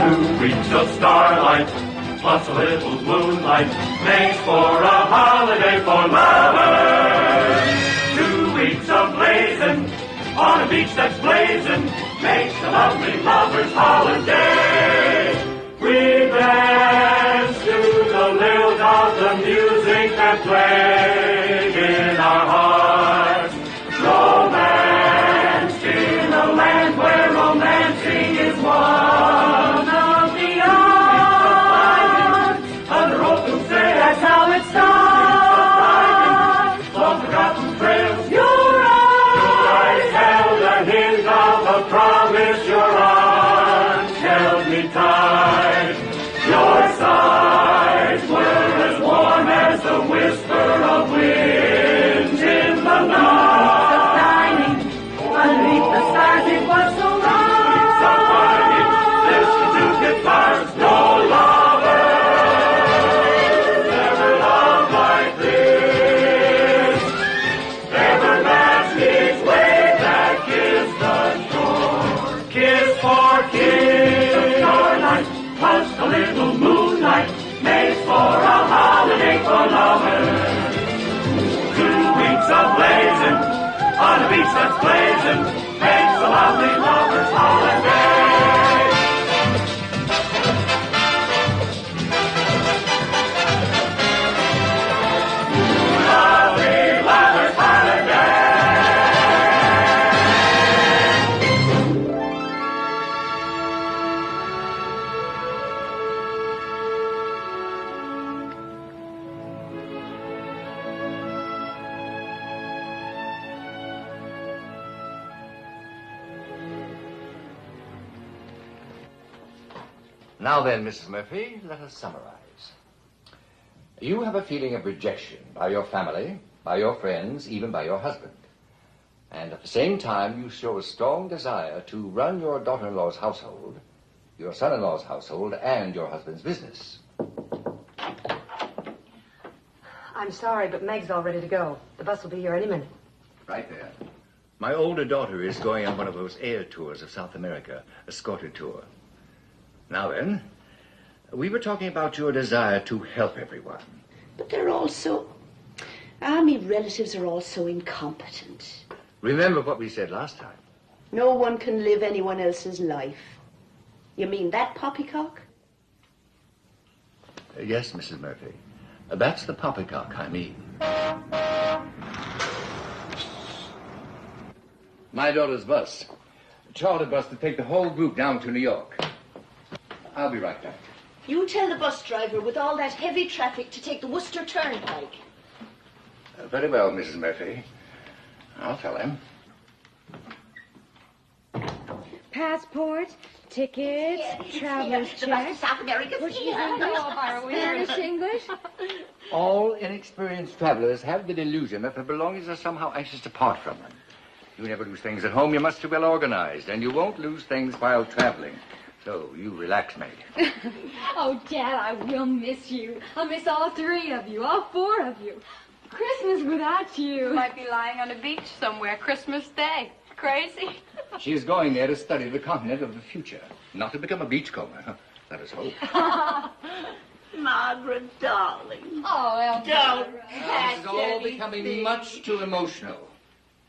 2 weeks of starlight, plus a little moonlight, makes for a holiday for lovers. 2 weeks of blazing, on a beach that's blazing, makes a lovely lover's holiday. We dance to the lilt of the music that plays in our hearts. Romance in a land where romancing is one of the arts. Under open sail, that's how it starts. Long forgotten trails, your eyes held a hint of a promise. Your arms held me tight. Your sighs were as warm as the whisper of wind in the night. Underneath the stars, it was so right. So shining, listen to guitars, no lovers ever loved like this. Ever matched his wave that kissed the shore. Kiss for kiss, the starlight plus a little moonlight makes for a holiday for lovers. 2 weeks of blazing, on a beach that's blazing, makes a lovely lover's holiday. Lovely lover's holiday. Now then, Mrs. Murphy, let us summarize. You have a feeling of rejection by your family, by your friends, even by your husband. And at the same time, you show a strong desire to run your daughter-in-law's household, your son-in-law's household, and your husband's business. I'm sorry, but Meg's all ready to go. The bus will be here any minute. Right there. My older daughter is going on one of those air tours of South America, a escorted tour. Now then, we were talking about your desire to help everyone. But they're all so... me relatives are all so incompetent. Remember what we said last time. No one can live anyone else's life. You mean that poppycock? Yes, Mrs. Murphy. That's the poppycock I mean. My daughter's bus. A chartered bus to take the whole group down to New York. I'll be right back. You tell the bus driver with all that heavy traffic to take the Worcester Turnpike. Very well, Mrs. Murphy. I'll tell him. Passport, tickets, traveler's check. South America. Spanish, English. All inexperienced travelers have the delusion that their belongings are somehow anxious to part from them. You never lose things at home. You must be well organized, and you won't lose things while traveling. So, you relax, Meg. Oh, Dad, I will miss you. I'll miss all 3 of you, all 4 of you. Christmas without you. Might be lying on a beach somewhere Christmas Day. Crazy. She is going there to study the continent of the future, not to become a beachcomber. Let us hope. Margaret, darling. Oh, Elmira. This is all becoming much too emotional.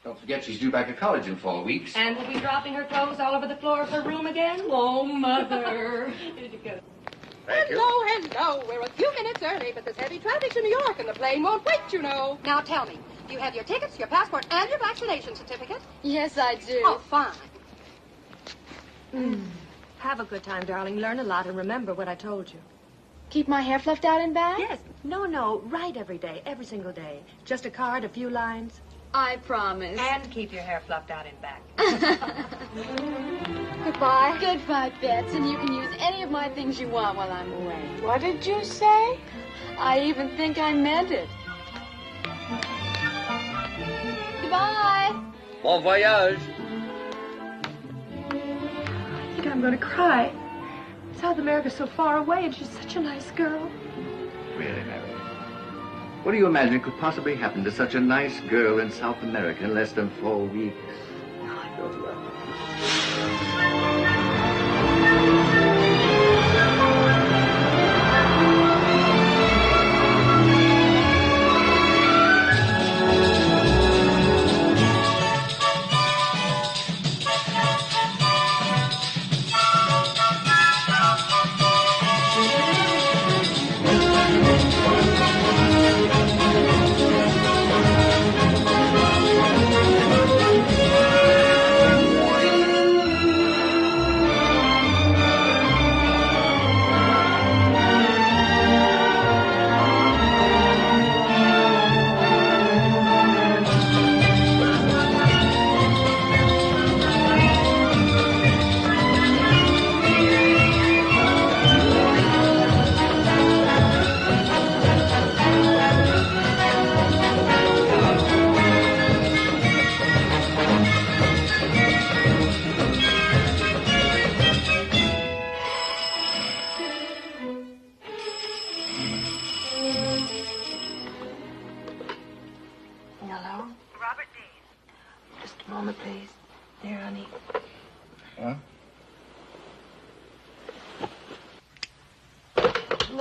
Don't forget she's due back to college in 4 weeks. And we'll be dropping her clothes all over the floor of her room again? Oh, Mother. Thank you. Hello. We're a few minutes early, but there's heavy traffic to New York, and the plane won't wait, you know. Now, tell me, do you have your tickets, your passport, and your vaccination certificate? Yes, I do. Oh, fine. Have a good time, darling. Learn a lot and remember what I told you. Keep my hair fluffed out and back? Yes. No. Write every day, every single day. Just a card, a few lines. I promise. And keep your hair fluffed out and back. Goodbye. Goodbye, Bets, and you can use any of my things you want while I'm away. What did you say? I even think I meant it. Goodbye. Bon voyage. I think I'm going to cry. South America's so far away, and she's such a nice girl. Really, Mary? What do you imagine could possibly happen to such a nice girl in South America in less than 4 weeks? I don't know.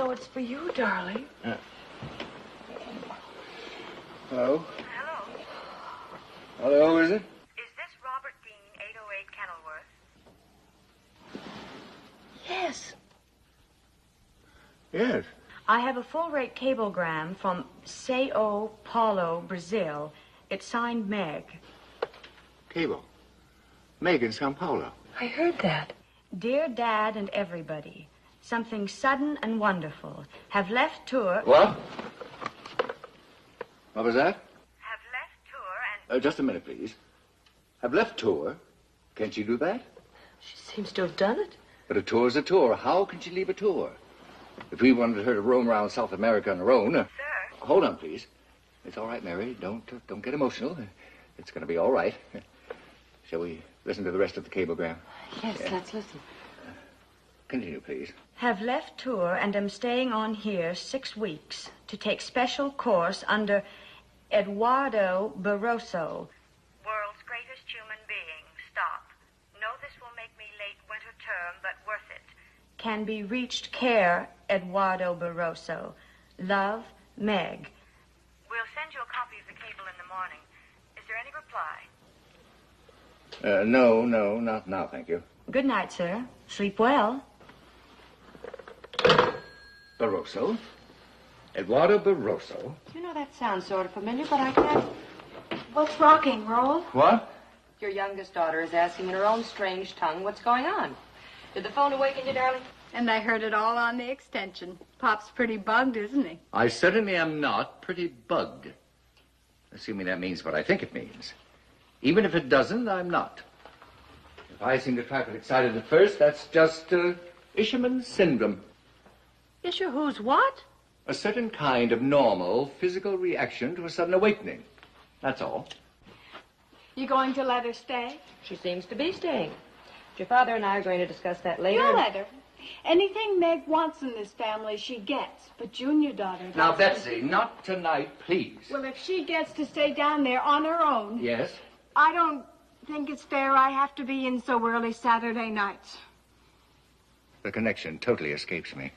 Oh, it's for you, darling. Hello? Hello. Hello, is it? Is this Robert Dean, 808 Kenilworth? Yes. Yes. I have a full-rate cablegram from Sao Paulo, Brazil. It's signed Meg. Cable. Meg in Sao Paulo. I heard that. Dear Dad and everybody, something sudden and wonderful. Have left tour... What? What was that? Have left tour and... Just a minute, please. Have left tour? Can't she do that? She seems to have done it. But a tour's a tour. How can she leave a tour? If we wanted her to roam around South America on her own... Sir. Hold on, please. It's all right, Mary. Don't get emotional. It's going to be all right. Shall we listen to the rest of the cablegram? Yes, let's listen. Continue, please. Have left tour and am staying on here 6 weeks to take special course under Eduardo Barroso. World's greatest human being. Stop. Know this will make me late winter term, but worth it. Can be reached care Eduardo Barroso. Love, Meg. We'll send you a copy of the cable in the morning. Is there any reply? No, not now, thank you. Good night, sir. Sleep well. Barroso? Eduardo Barroso? You know, that sounds sort of familiar, but I can't... What's rocking, Roll? What? Your youngest daughter is asking in her own strange tongue what's going on. Did the phone awaken you, darling? And I heard it all on the extension. Pop's pretty bugged, isn't he? I certainly am not pretty bugged. Assuming that means what I think it means. Even if it doesn't, I'm not. If I seem a trifle excited at first, that's just Isherman's syndrome. Isher who's what? A certain kind of normal physical reaction to a sudden awakening. That's all. You going to let her stay? She seems to be staying. Your father and I are going to discuss that later. You let her. Anything Meg wants in this family, she gets. But Junior daughter doesn't. Now, Betsy, not tonight, please. Well, if she gets to stay down there on her own, Yes? I don't think it's fair I have to be in so early Saturday nights. The connection totally escapes me.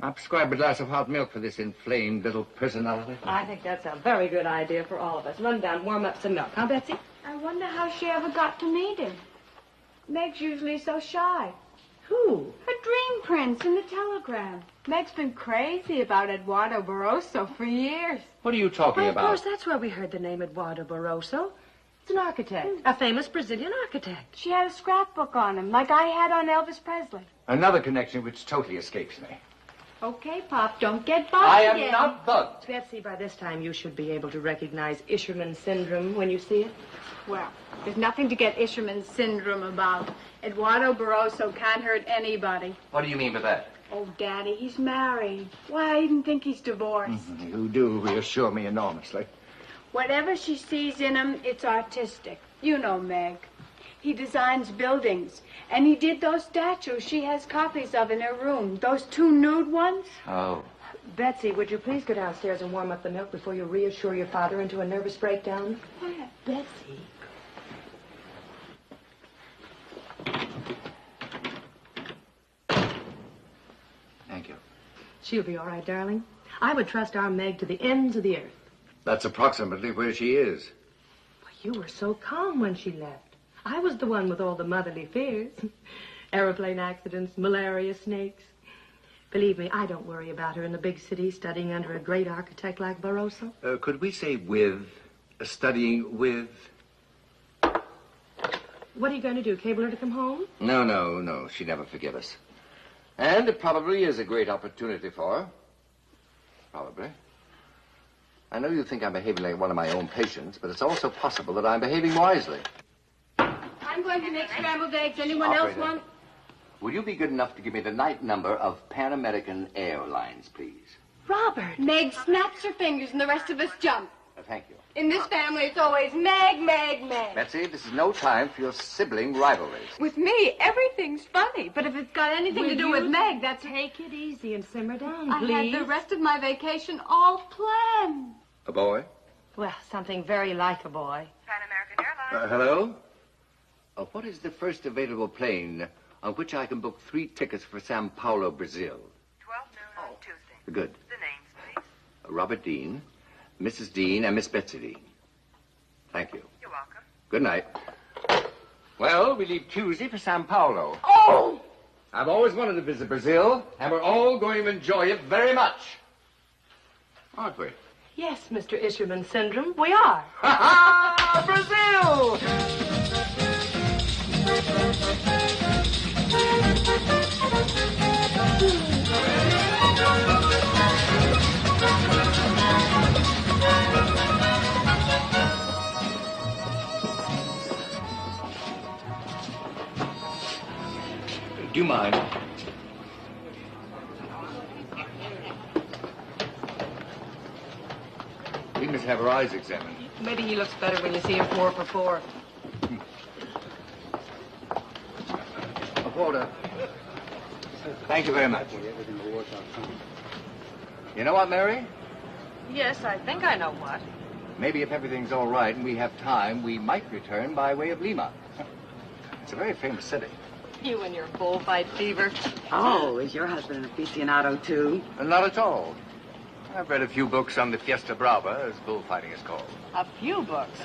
I'll prescribe a glass of hot milk for this inflamed little personality. I think that's a very good idea for all of us. Run down, warm up some milk, huh, Betsy? I wonder how she ever got to meet him. Meg's usually so shy. Who? Her dream prince in the telegram. Meg's been crazy about Eduardo Barroso for years. What are you talking Well, of about? course, that's where we heard the name Eduardo Barroso. It's an architect, a famous Brazilian architect. She had a scrapbook on him, like I had on Elvis Presley. Another connection which totally escapes me. Okay, Pop, don't get bugged I am again. not bugged. Betsy, by this time you should be able to recognize Isherman syndrome when you see it. Well, there's nothing to get Isherman's syndrome about. Eduardo Barroso can't hurt anybody. What do you mean by that? Oh, Daddy, he's married. Why, I even think he's divorced. You do reassure me enormously. Whatever she sees in him, it's artistic. You know Meg. He designs buildings. And he did those statues she has copies of in her room. Those 2 nude ones. Oh. Betsy, would you please go downstairs and warm up the milk before you reassure your father into a nervous breakdown? Betsy. Thank you. She'll be all right, darling. I would trust our Meg to the ends of the earth. That's approximately where she is. You were so calm when she left. I was the one with all the motherly fears. Aeroplane accidents, malaria, snakes. Believe me, I don't worry about her in the big city studying under a great architect like Barroso. Could we say with, studying with? What are you going to do, cable her to come home? No. She'd never forgive us. And it probably is a great opportunity for her. Probably. I know you think I'm behaving like one of my own patients, but it's also possible that I'm behaving wisely. I'm going to make scrambled eggs. Anyone else Operator, want? Will you be good enough to give me the night number of Pan American Airlines, please? Robert! Meg snaps her fingers and the rest of us jump. Thank you. In this family, it's always Meg, Meg, Meg. Betsy, this is no time for your sibling rivalries. With me, everything's funny. But if it's got anything to do with Meg, that's... Take it easy and simmer down, I please. had the rest of my vacation all planned. A boy? Well, something very like a boy. Pan American Airlines. Hello? What is the first available plane on which I can book 3 tickets for Sao Paulo, Brazil? 12 noon on Good. The names, please. Robert Dean, Mrs. Dean, and Miss Betsy Dean. Thank you. You're welcome. Good night. Well, we leave Tuesday for Sao Paulo. Oh! I've always wanted to visit Brazil, and we're all going to enjoy it very much. Aren't we? Yes, Mr. Isherman Syndrome, we are. Ha ha! Brazil! Do you mind? We must have her eyes examined. Maybe he looks better when you see him 4 for 4. A quarter. Thank you very much. You know what, Mary? Yes, I think I know what. Maybe if everything's all right and we have time, we might return by way of Lima. It's a very famous city. You and your bullfight fever. Oh, is your husband an aficionado, too? Not at all. I've read a few books on the Fiesta Brava, as bullfighting is called. A few books.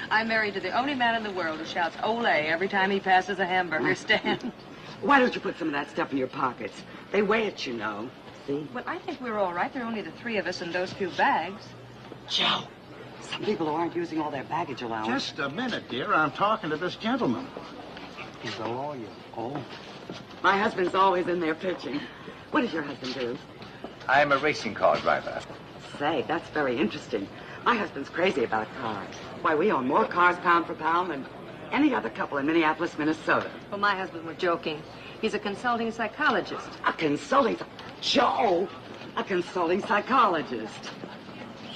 I'm married to the only man in the world who shouts "Olé" every time he passes a hamburger stand. Why don't you put some of that stuff in your pockets? They weigh it, you know. See? Well, I think we're all right. There are only the 3 of us in those few bags. Joe, some people who aren't using all their baggage allowance. Just a minute, dear. I'm talking to this gentleman. He's a lawyer. Oh. My husband's always in there pitching. What does your husband do? I'm a racing car driver. Say, that's very interesting. My husband's crazy about cars. Why, we own more cars pound for pound than any other couple in Minneapolis, Minnesota. Well, my husband was joking. He's a consulting psychologist. A consulting... Joe! A consulting psychologist.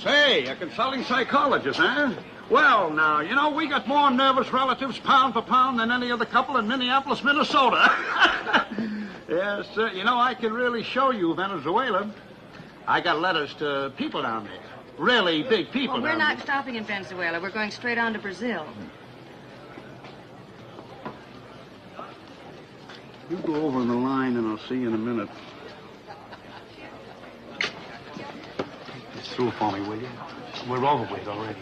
Say, a consulting psychologist, huh? Well, now, you know, we got more nervous relatives pound for pound than any other couple in Minneapolis, Minnesota. Yes, you know, I can really show you Venezuela. I got letters to people down there. Really big people Well, we're down not there. stopping in Venezuela. We're going straight on to Brazil. You go over on the line and I'll see you in a minute. Take this through for me, will you? We're overweight already.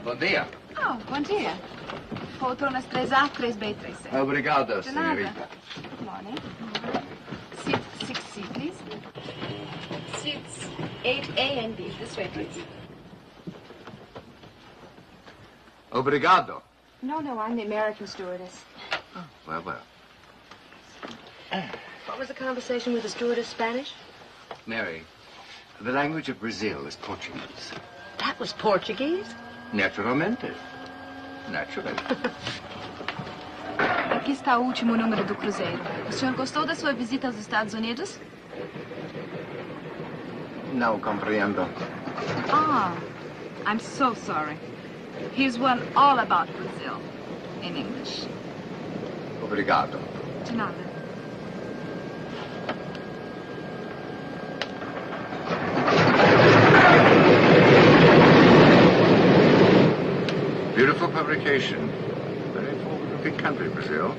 Bom dia. Oh, bom dia. Poltronas 3A, 3B, 3C. Obrigado, De nada. senhorita. Good morning. Seat 6C, please. Seats 8A and B. This way, please. Obrigado. No, I'm the American stewardess. Well, well. What was the conversation with the stewardess, Spanish? Mary, the language of Brazil is Portuguese. That was Portuguese? Naturalmente. Naturally. Aqui está o último número do cruzeiro. O senhor gostou da sua visita aos Estados Unidos? Não compreendo. Ah, I'm so sorry. Here's one all about Brazil in English. Obrigado. De nada. Beautiful publication. Very forward-looking country, Brazil.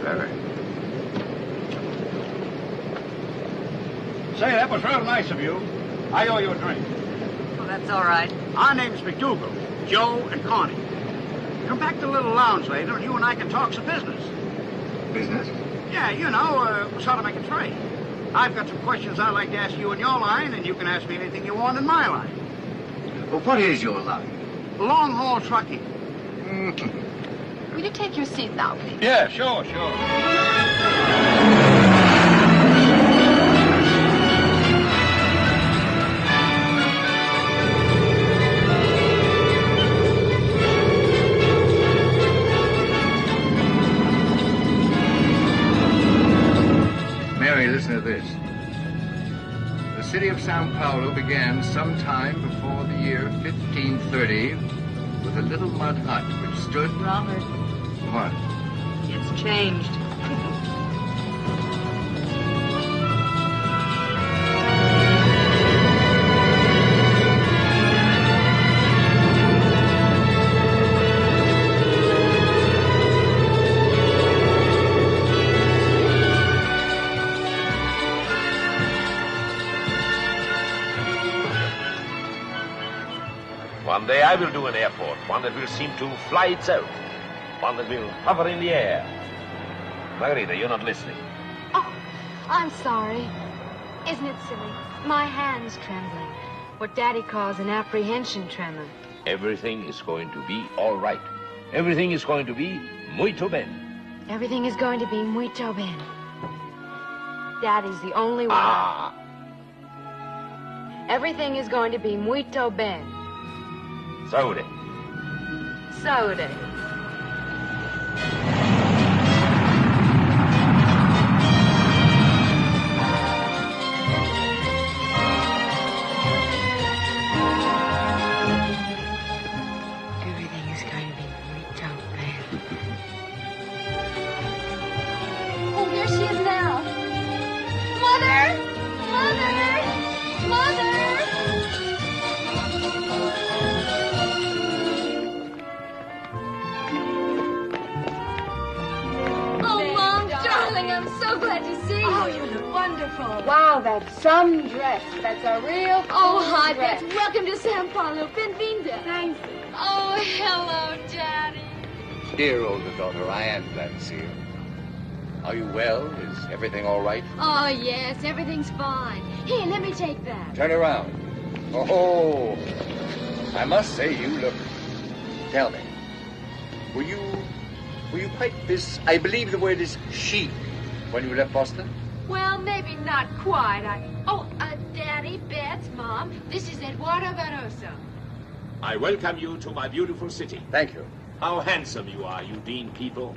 Very. Say, that was real nice of you. I owe you a drink. Well, that's all right. Our name's McDougal, Joe and Connie. Come back to the little lounge later and you and I can talk some business. Business? Yeah, you know, sort of make a trade. I've got some questions I'd like to ask you in your line, and you can ask me anything you want in my line. Well, what is your line? Long-haul trucking. Will you take your seat now, please? Yeah, sure. Mary, listen to this. The city of Sao Paulo began sometime before the year 1530 with a little mud hut which stood... Robert, What? it's changed. I will do an airport, one that will seem to fly itself, one that will hover in the air. Margarita, you're not listening. Oh, I'm sorry. Isn't it silly? My hand's trembling. What Daddy calls an apprehension tremor. Everything is going to be all right. Everything is going to be muito bem. Everything is going to be muito bem. Daddy's the only one. Ah. Everything is going to be muito bem. Saúde. Saúde. Everything is going to be muito bem. Oh, there she is now. Mother! Mother! Mother! Oh, Mom, darling, I'm so glad to see you. Oh, you look wonderful. Wow, that's some dress. That's a real Oh, cool hi, dress. Beth. Welcome to San Paulo. Benvinda. Thank you. Oh, hello, Daddy. Dear older daughter, I am glad to see you. Are you well? Is everything all right? Oh, yes, everything's fine. Here, let me take that. Turn around. Oh, I must say you look... Tell me, were you quite this, I believe the word is chic, when you left Boston? Well, maybe not quite. Daddy, Beth, Mom, this is Eduardo Barroso. I welcome you to my beautiful city. Thank you. How handsome you are, you Dean people.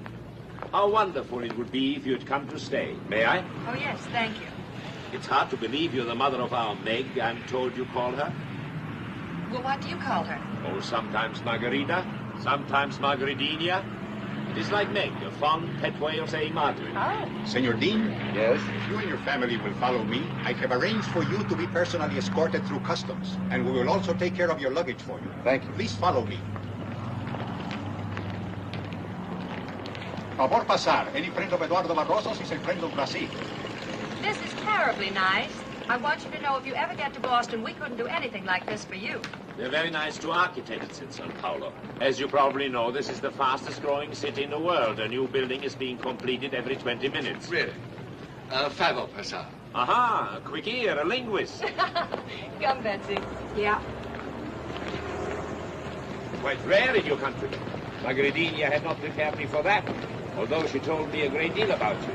How wonderful it would be if you'd come to stay. May I? Oh, yes, thank you. It's hard to believe you're the mother of our Meg, I'm told you call her. Well, what do you call her? Oh, sometimes Margarita, sometimes Margaritina. It is like Meg, a fond pet way of saying Margaret. Oh. Senor Dean? Yes? If you and your family will follow me, I have arranged for you to be personally escorted through customs, and we will also take care of your luggage for you. Thank you. Please follow me. Favor pasar. Any friend of Eduardo Barroso's is a friend of Brazil. This is terribly nice. I want you to know if you ever get to Boston, we couldn't do anything like this for you. They're very nice to architects in Sao Paulo. As you probably know, this is the fastest growing city in the world. A new building is being completed every 20 minutes. Really? Favor pasar. Aha, a quick ear, a linguist. Come, Betsy. Yeah. Quite rare in your country. Margaritina had not prepared me for that, although she told me a great deal about you.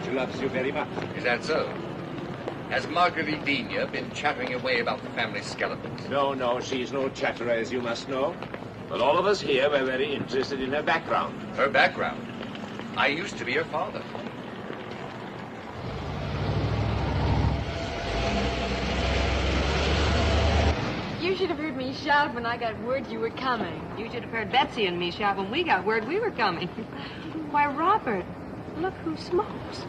She loves you very much. Is that so? Has Margaritina been chattering away about the family skeletons? No, she's no chatterer, as you must know. But all of us here were very interested in her background. Her background? I used to be her father. You should have heard me shout when I got word you were coming. You should have heard Betsy and me shout when we got word we were coming. Why, Robert, look who smokes.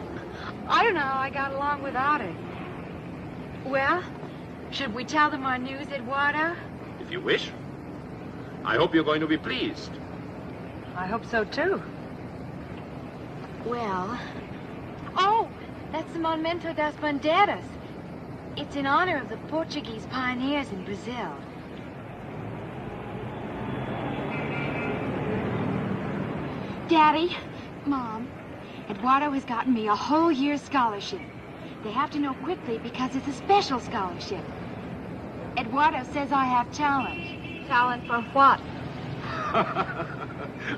I don't know how I got along without it. Well, should we tell them our news, Eduardo? If you wish. I hope you're going to be pleased. I hope so, too. Well... Oh, that's the Monumento das Bandeiras. It's in honor of the Portuguese pioneers in Brazil. Daddy, Mom, Eduardo has gotten me a whole year's scholarship. They have to know quickly because it's a special scholarship. Eduardo says I have talent. Talent for what?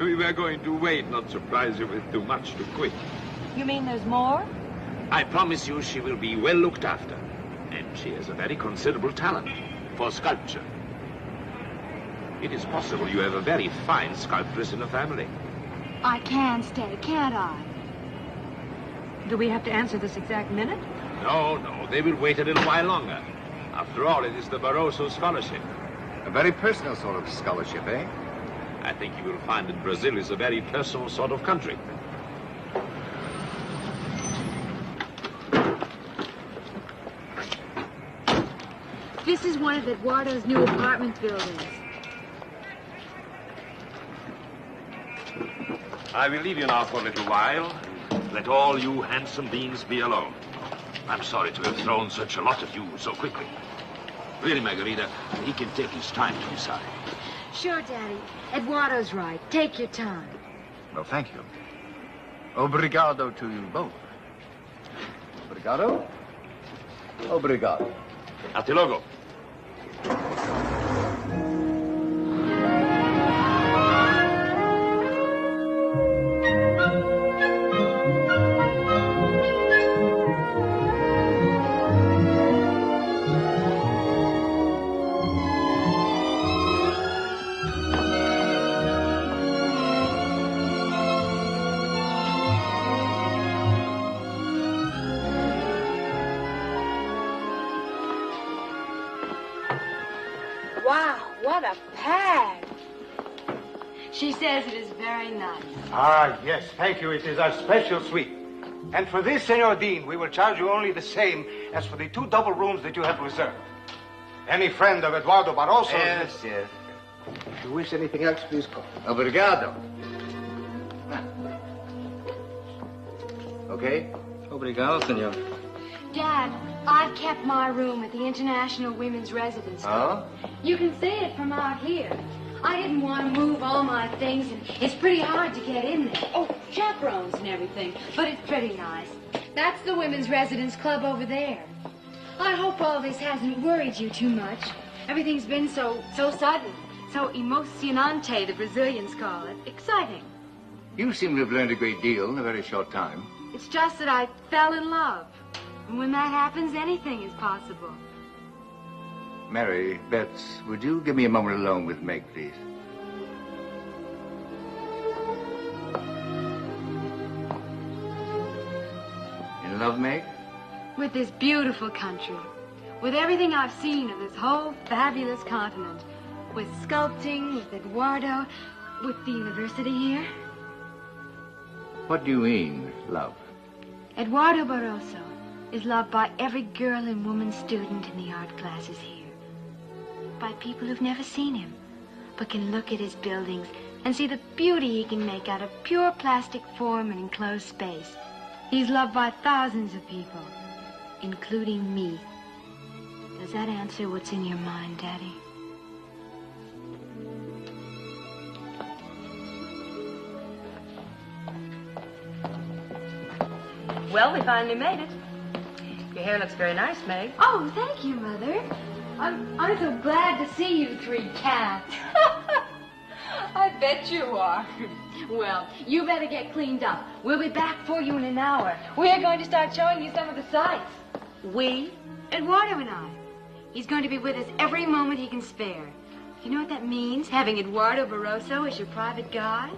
We were going to wait, not surprise you with too much too quick. You mean there's more? I promise you she will be well looked after. And she has a very considerable talent for sculpture. It is possible you have a very fine sculptress in the family. I can stay, can't I? Do we have to answer this exact minute? No, they will wait a little while longer. After all, it is the Barroso Scholarship. A very personal sort of scholarship, eh? I think you will find that Brazil is a very personal sort of country. This is one of Eduardo's new apartment buildings. I will leave you now for a little while. Let all you handsome beings be alone. I'm sorry to have thrown such a lot at you so quickly. Really, Margarita, he can take his time to decide. Sure, Daddy. Eduardo's right. Take your time. Well, thank you. Obrigado to you both. Obrigado. Obrigado. Hasta luego. Wow, what a pad. She says it is very nice. Ah, yes, thank you. It is our special suite. And for this, Senor Dean, we will charge you only the same as for the 2 double rooms that you have reserved. Any friend of Eduardo Barroso... Yes, yes. If you wish anything else, please call. Obrigado. Okay? Obrigado, senor. Dad, I've kept my room at the International Women's Residence. Oh? You can see it from out here. I didn't want to move all my things, and it's pretty hard to get in there. Oh, chaperones and everything, but it's pretty nice. That's the Women's Residence Club over there. I hope all this hasn't worried you too much. Everything's been so sudden, so emocionante, the Brazilians call it. Exciting. You seem to have learned a great deal in a very short time. It's just that I fell in love. And when that happens, anything is possible. Mary, Betts, would you give me a moment alone with Meg, please? In love, Meg? With this beautiful country, with everything I've seen of this whole fabulous continent, with sculpting, with Eduardo, with the university here. What do you mean, love? Eduardo Barroso is loved by every girl and woman student in the art classes here. By people who've never seen him, but can look at his buildings and see the beauty he can make out of pure plastic form and enclosed space. He's loved by thousands of people, including me. Does that answer what's in your mind, Daddy? Well, we finally made it. Your hair looks very nice, Meg. Oh, thank you, Mother. I'm so glad to see you 3 cats. I bet you are. Well, you better get cleaned up. We'll be back for you in an hour. We're going to start showing you some of the sights. We? Eduardo and I. He's going to be with us every moment he can spare. You know what that means, having Eduardo Barroso as your private guide?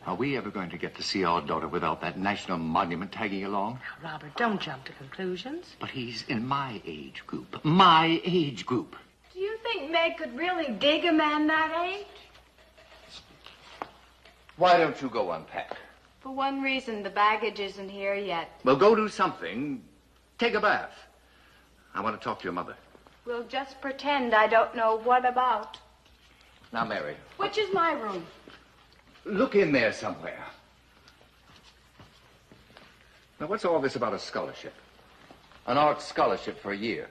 Are we ever going to get to see our daughter without that national monument tagging along? Now, Robert, don't jump to conclusions. But he's in my age group. My age group. Do you think Meg could really dig a man that age? Why don't you go unpack? For one reason, the baggage isn't here yet. Well, go do something. Take a bath. I want to talk to your mother. We'll just pretend I don't know what about. Now, Mary. Which is my room? Look in there somewhere. Now, what's all this about a scholarship? An art scholarship for a year.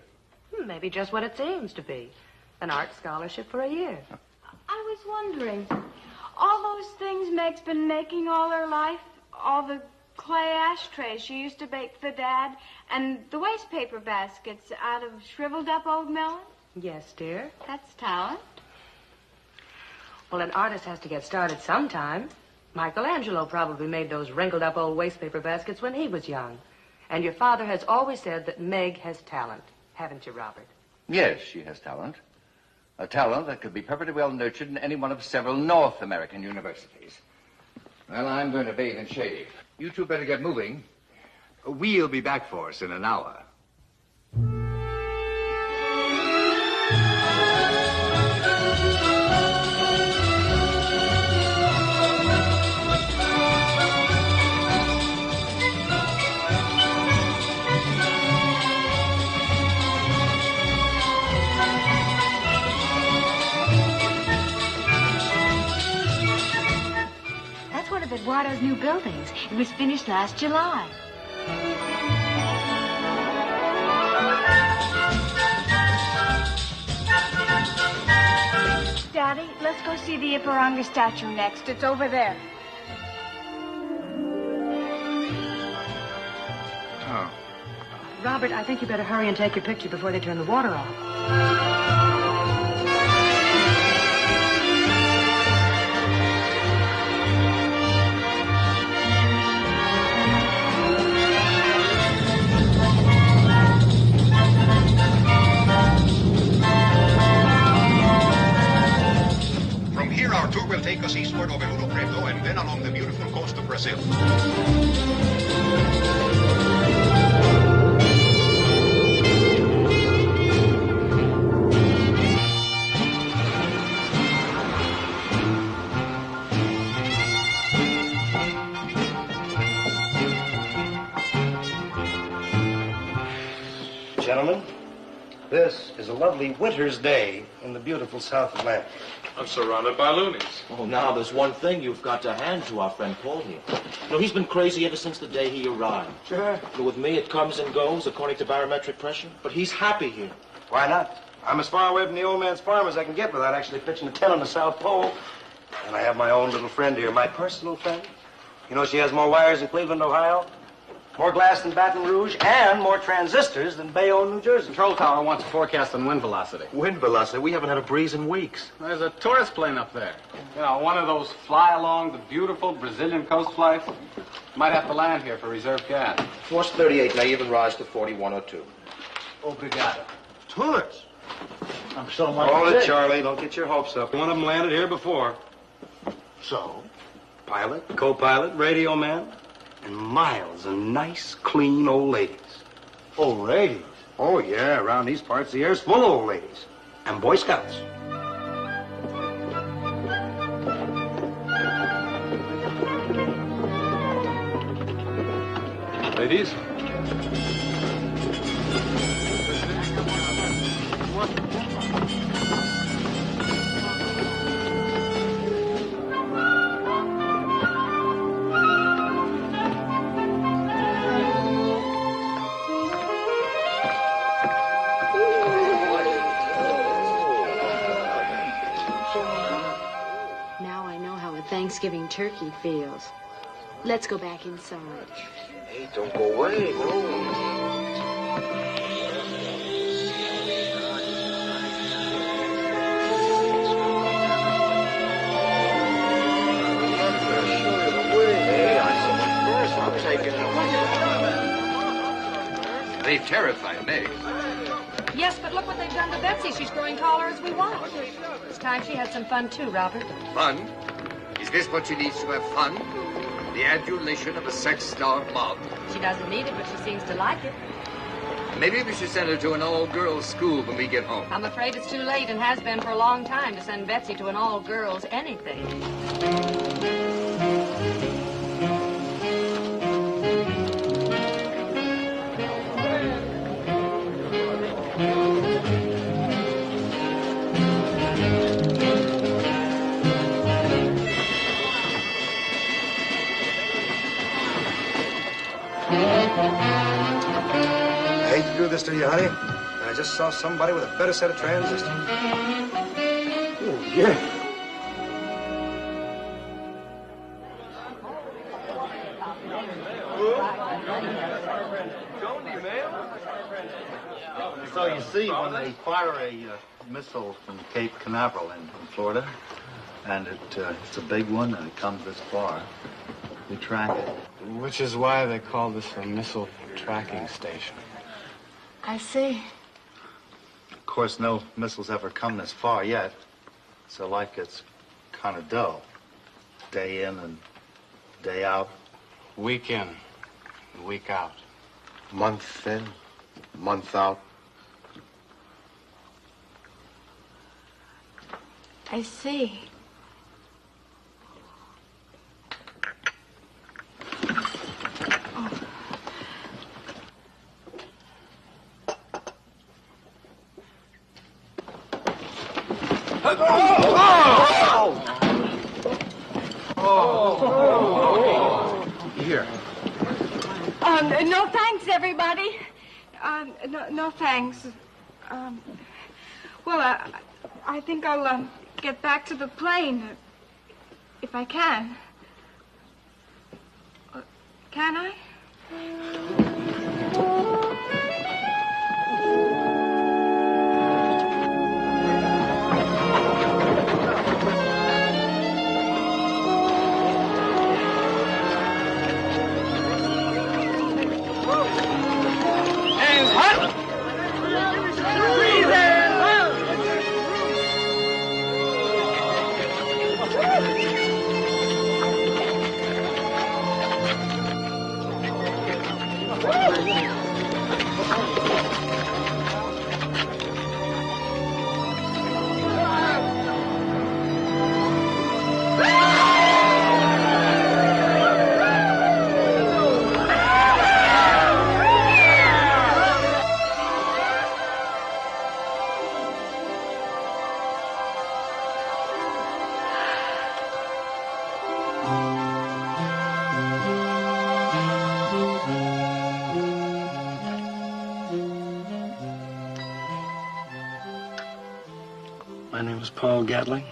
Maybe just what it seems to be. An art scholarship for a year. I was wondering, all those things Meg's been making all her life, all the clay ashtrays she used to bake for Dad, and the waste paper baskets out of shriveled up old melons? Yes, dear. That's talent. Well, an artist has to get started sometime. Michelangelo probably made those wrinkled up old waste paper baskets when he was young. And your father has always said that Meg has talent. Haven't you, Robert? Yes, she has talent. A talent that could be perfectly well nurtured in any one of several North American universities. Well, I'm going to bathe and shave. You two better get moving. We'll be back for us in an hour. Eduardo's new buildings. It was finished last July. Daddy, let's go see the Ipiranga statue next. It's over there. Oh. Robert, I think you better hurry and take your picture before they turn the water off. From here, our tour will take us eastward over Ouro Preto and then along the beautiful coast of Brazil. Gentlemen, this is a lovely winter's day in the beautiful South Atlantic. I'm surrounded by loonies. Oh, now there's one thing you've got to hand to our friend Paul here. You know, he's been crazy ever since the day he arrived. Sure. But with me, it comes and goes according to barometric pressure. But he's happy here. Why not? I'm as far away from the old man's farm as I can get without actually pitching a tent on the South Pole. And I have my own little friend here, my personal friend. You know, she has more wires than Cleveland, Ohio, more glass than Baton Rouge, and more transistors than Bayonne, New Jersey. Control tower wants a forecast on wind velocity. Wind velocity? We haven't had a breeze in weeks. There's a tourist plane up there. You know, one of those fly along the beautiful Brazilian coast flights. Might have to land here for reserve gas. Force 38, now even rise to 4102. Obrigado. Tourists? I'm so much. Hold it, Charlie. Don't get your hopes up. One of them landed here before. So? Pilot, co-pilot, radio man, and miles of nice, clean old ladies. Old ladies? Oh, yeah. Around these parts, the air's full of old ladies. And Boy Scouts. Ladies? Now I know how a Thanksgiving turkey feels. Let's go back inside. Hey, don't go away. No. They terrified me. Yes, but look what they've done to Betsy. She's growing taller as we want. It's time she had some fun, too, Robert. Fun? Is this what she needs to have fun? The adulation of a sex-starved mob. She doesn't need it, but she seems to like it. Maybe we should send her to an all-girls school when we get home. I'm afraid it's too late and has been for a long time to send Betsy to an all-girls anything. I hate to do this to you, honey, but I just saw somebody with a better set of transistors. Oh, yeah. So you see, when they fire a missile from Cape Canaveral in Florida, and it's a big one, and it comes this far, we track it. Which is why they call this a missile tracking station. I see. Of course, no missiles ever come this far yet, so life gets kind of dull. Day in and day out. Week in, week out. Month in, month out. I see. Here. No thanks, everybody. No thanks. Well, I think I'll get back to the plane, if I can. Can I? Hands up! My name is Paul Gatling.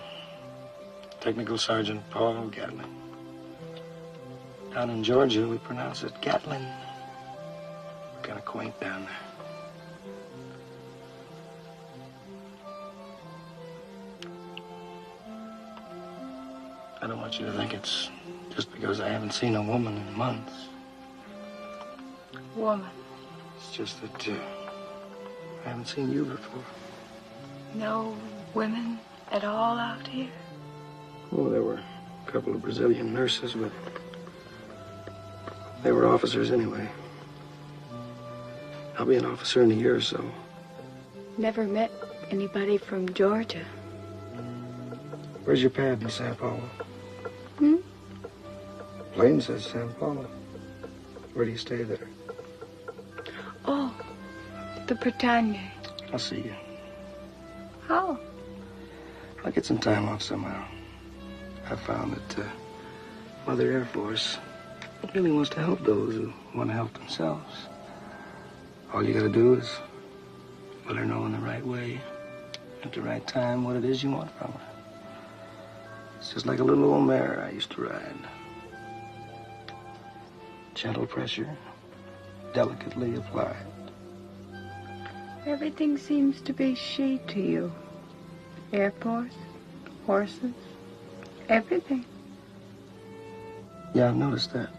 Technical Sergeant Paul Gatling. Down in Georgia, we pronounce it Gatling. We're kind of quaint down there. I don't want you to think it's just because I haven't seen a woman in months. Woman. It's just that I haven't seen you before. No women at all out here? Oh, there were a couple of Brazilian nurses, but they were officers anyway. I'll be an officer in a year or so. Never met anybody from Georgia. Where's your pad in Sao Paulo? Hmm? Plane says Sao Paulo. Where do you stay there? Oh, the Britannia. I'll see you. How? I'll get some time off somehow. I found that Mother Air Force really wants to help those who want to help themselves. All you gotta do is let her know in the right way, at the right time, what it is you want from her. It's just like a little old mare I used to ride. Gentle pressure, delicately applied. Everything seems to be she to you. Air Force, horses, everything. Yeah, I've noticed that.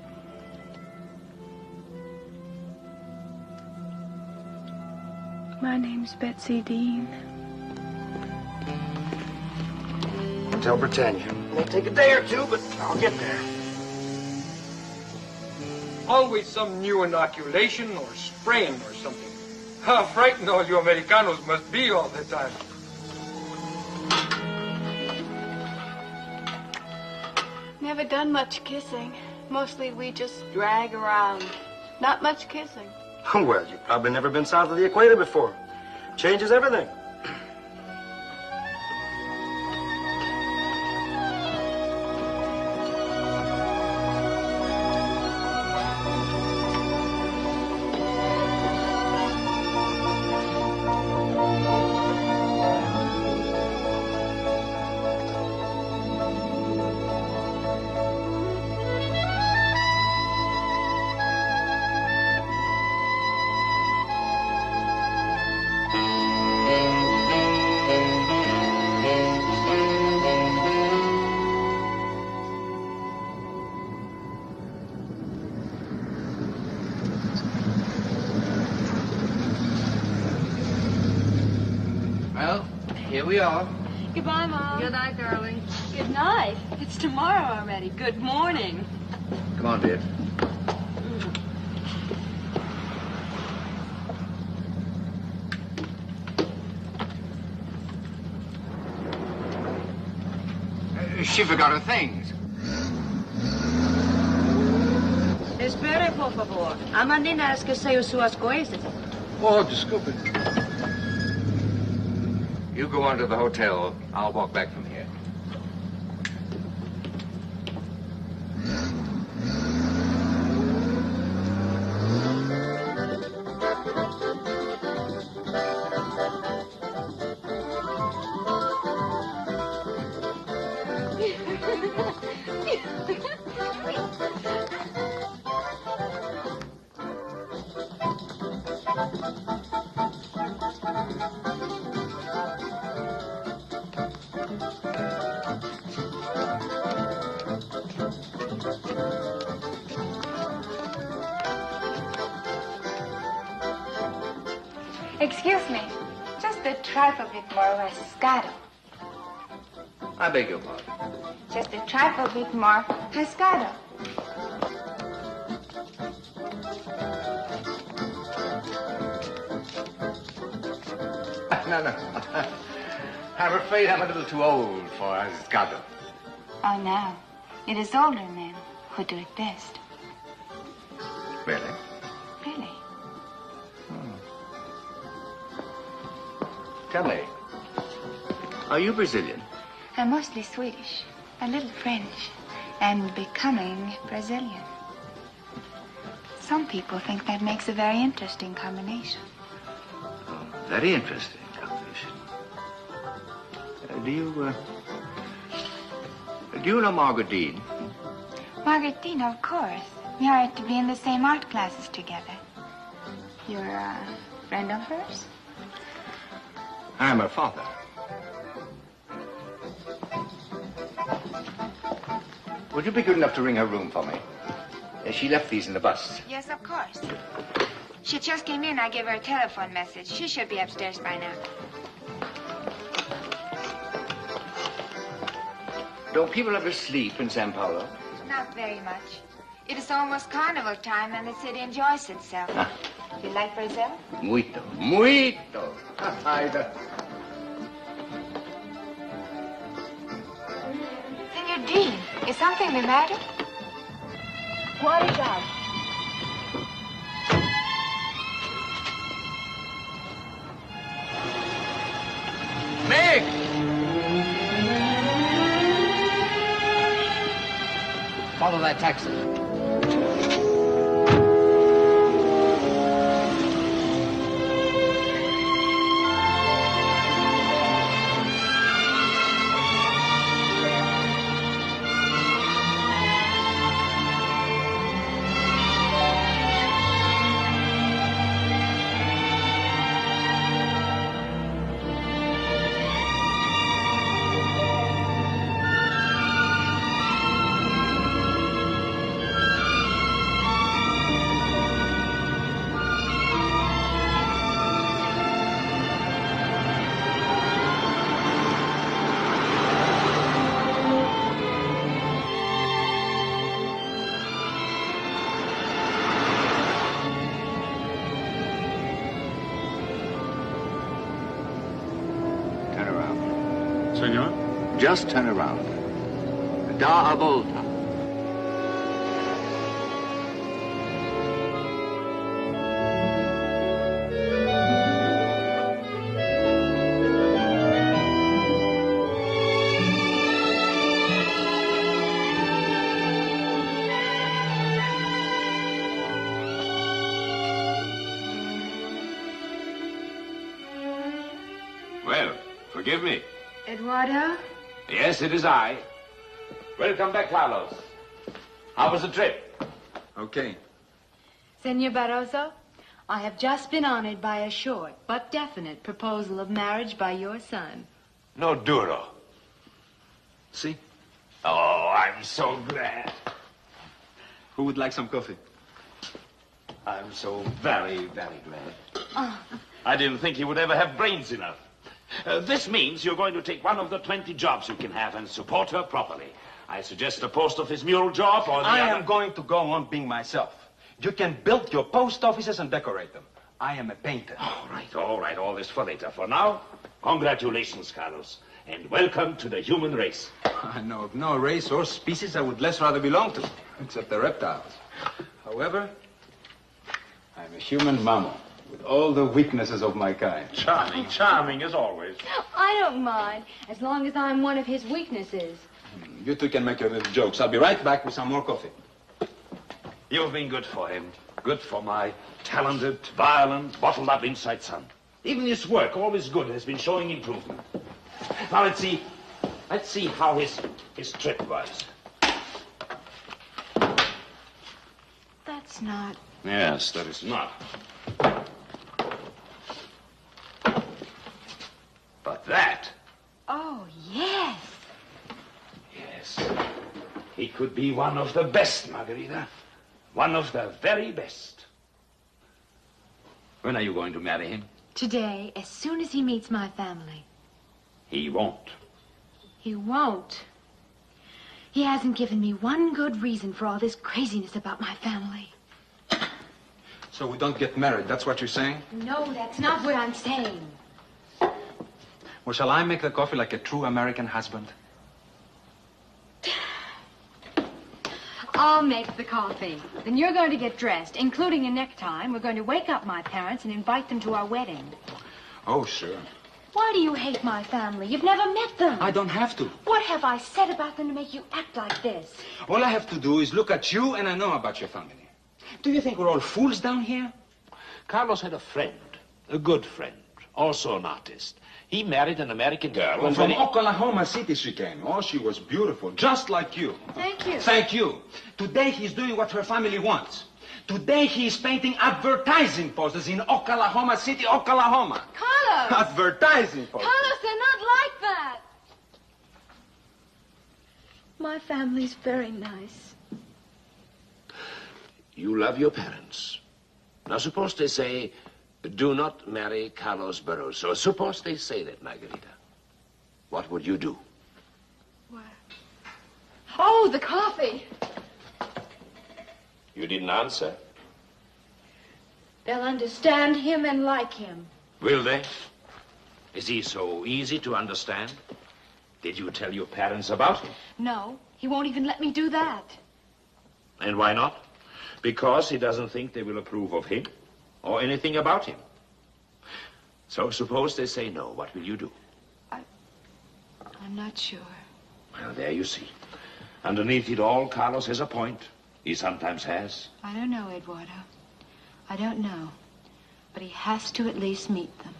My name's Betsy Dean. Hotel Britannia. It may take a day or two, but I'll get there. Always some new inoculation or spraying or something. How frightened all you Americanos must be all the time. Never done much kissing. Mostly we just drag around. Not much kissing. Well, you've probably never been south of the equator before. Changes everything. Here we are. Goodbye, Mom. Good night, darling. Good night. It's tomorrow already. Good morning. Come on, dear. She forgot her things. Espere, por favor. A menina esqueceu suas coisas. Oh, desculpe. You go on to the hotel. I'll walk back from here. Excuse me. Just a trifle bit more Rascado. I beg your pardon. Just a trifle bit more Rascado. No. I'm afraid I'm a little too old for Rascado. Oh, no. It is older men who do it best. Really? Really? Tell me, are you Brazilian? I'm mostly Swedish, a little French, and becoming Brazilian. Some people think that makes a very interesting combination. Oh, very interesting combination. Do you know Margaret Dean? Margaret Dean, of course. We are to be in the same art classes together. You're a friend of hers? I'm her father. Would you be good enough to ring her room for me? She left these in the bus. Yes, of course. She just came in. I gave her a telephone message. She should be upstairs by now. Don't people ever sleep in Sao Paulo? Not very much. It is almost carnival time and the city enjoys itself. You like Brazil? Muito. Senor Dean, is something the matter? What is that? Meg! Follow that taxi. Senor? Just turn around. Da a volta. Well, forgive me. Eduardo? Yes, it is I. Welcome back, Carlos. How was the trip? Okay. Senor Barroso, I have just been honored by a short but definite proposal of marriage by your son. No duro. See? Oh, I'm so glad. Who would like some coffee? I'm so very, very glad. Oh. I didn't think you would ever have brains enough. This means you're going to take one of the 20 jobs you can have and support her properly. I suggest a post office mural job or the I other. am going to go on being myself. You can build your post offices and decorate them. I am a painter. All right. All this for later. For now, congratulations, Carlos. And welcome to the human race. I know of no race or species I would less rather belong to, except the reptiles. However, I'm a human mammal with all the weaknesses of my kind. Charming as always. I don't mind, as long as I'm one of his weaknesses. You two can make your little jokes. I'll be right back with some more coffee. You've been good for him. Good for my talented, violent, bottled-up inside son. Even his work, always good, has been showing improvement. Now let's see how his his trip was. That's not... Yes, that is not. But that, Oh, yes. yes, he could be one of the best, Margarita. One of the very best. When are you going to marry him? Today, as soon as he meets my family. He won't. He won't. He hasn't given me one good reason for all this craziness about my family. So we don't get married, that's what you're saying? No, that's not what I'm saying. Well, shall I make the coffee like a true American husband? I'll make the coffee. Then you're going to get dressed, including a necktie, and we're going to wake up my parents and invite them to our wedding. Oh, sure. Why do you hate my family? You've never met them. I don't have to. What have I said about them to make you act like this? All I have to do is look at you and I know about your family. Do you think we're all fools down here? Carlos had a friend, a good friend, also an artist. He married an American girl. Well, from Oklahoma City she came. Oh, she was beautiful, just like you. Thank you. Thank you. Today he's doing what her family wants. Today he's painting advertising posters in Oklahoma City, Oklahoma. Carlos! Advertising posters. Carlos, they're not like that. My family's very nice. You love your parents. Now, suppose they say, do not marry Carlos Barroso. Suppose they say that, Margarita. What would you do? What? Oh, the coffee. You didn't answer. They'll understand him and like him. Will they? Is he so easy to understand? Did you tell your parents about him? No, he won't even let me do that. And why not? Because he doesn't think they will approve of him or anything about him. So suppose they say no, what will you do? I'm not sure. Well, there you see. Underneath it all, Carlos has a point. He sometimes has. I don't know, Eduardo. I don't know. But he has to at least meet them.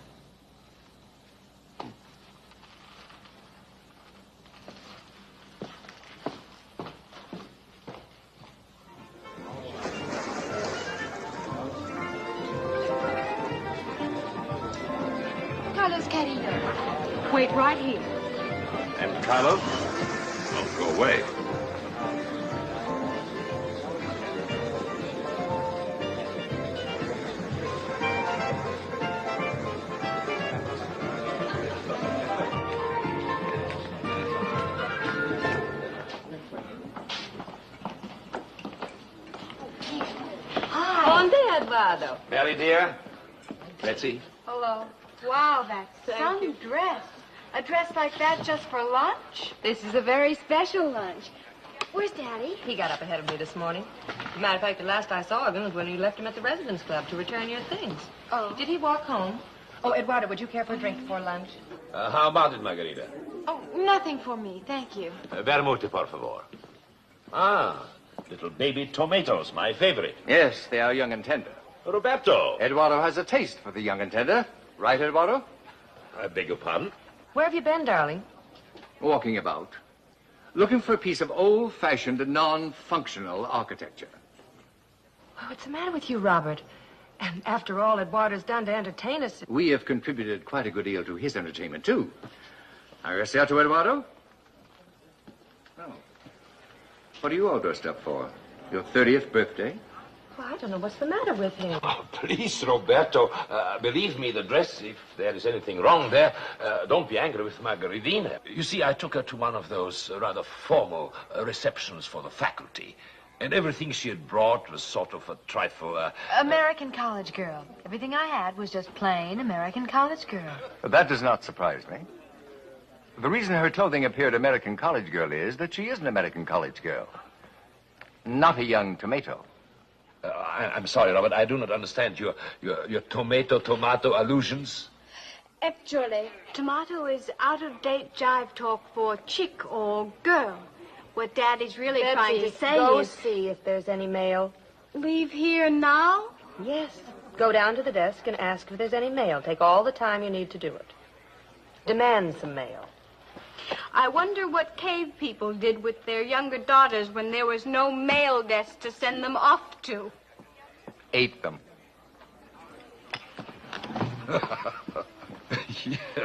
Carlos, querido. Wait right here. And Carlos? Don't go away. Onde, Eduardo? Mary, dear. Betsy. Hello. Wow, that's some dress. A dress like that just for lunch? This is a very special lunch. Where's Daddy? He got up ahead of me this morning. As a matter of fact, the last I saw of him was when you left him at the Residence Club to return your things. Oh. Did he walk home? Oh, Eduardo, would you care for a drink before lunch? How about it, Margarita? Oh, nothing for me, thank you. Vermouth, por favor. Ah, little baby tomatoes, my favorite. Yes, they are young and tender. Roberto. Eduardo has a taste for the young and tender. Right, Eduardo? I beg your pardon? Where have you been, darling? Walking about. Looking for a piece of old-fashioned, non-functional architecture. Well, what's the matter with you, Robert? And after all Eduardo's done to entertain us... We have contributed quite a good deal to his entertainment, too. Arreciato, Eduardo? Oh. What are you all dressed up for? Your 30th birthday? Well, I don't know what's the matter with him. Oh, please, Roberto. Believe me, the dress, if there is anything wrong there, don't be angry with Margaritina. You see, I took her to one of those rather formal receptions for the faculty. And everything she had brought was sort of a trifle... American college girl. Everything I had was just plain American college girl. That does not surprise me. The reason her clothing appeared American college girl is that she is an American college girl. Not a young tomato. I'm sorry, Robert. I do not understand your tomato allusions. Actually, tomato is out-of-date jive talk for chick or girl. What Daddy's really trying to say go is... see if there's any mail. Leave here now? Yes. Go down to the desk and ask if there's any mail. Take all the time you need to do it. Demand some mail. I wonder what cave people did with their younger daughters when there was no mail desk to send them off to. Ate them.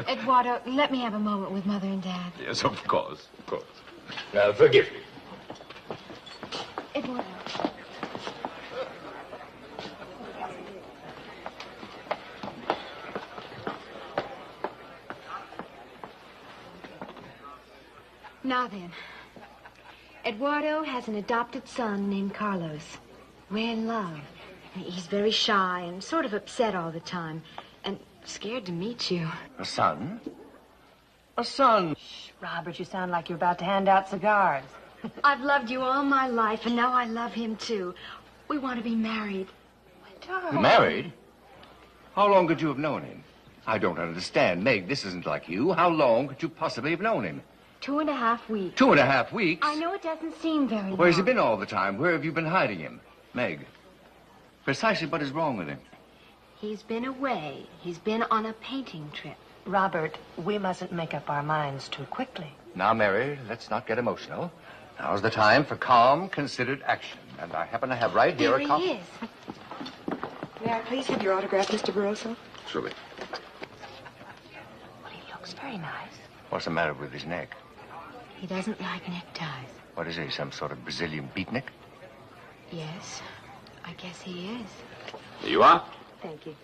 Eduardo, let me have a moment with Mother and Dad. Yes, of course, of course. Forgive me. Eduardo. Now then, Eduardo has an adopted son named Carlos. We're in love. He's very shy and sort of upset all the time, and scared to meet you. A son? A son? Shh, Robert, you sound like you're about to hand out cigars. I've loved you all my life, and now I love him, too. We want to be married. Married? How long could you have known him? I don't understand. Meg, this isn't like you. How long could you possibly have known him? 2.5 weeks. 2.5 weeks? I know it doesn't seem very long. Where's he been all the time? Where have you been hiding him? Meg, precisely what is wrong with him? He's been away. He's been on a painting trip. Robert, we mustn't make up our minds too quickly. Now, Mary, let's not get emotional. Now's the time for calm, considered action. And I happen to have right here There a he is. May I please have your autograph, Mr. Barroso? Surely. Well, he looks very nice. What's the matter with his neck? He doesn't like neckties. What is he, some sort of Brazilian beatnik? Yes, I guess he is. Here you are. Thank you.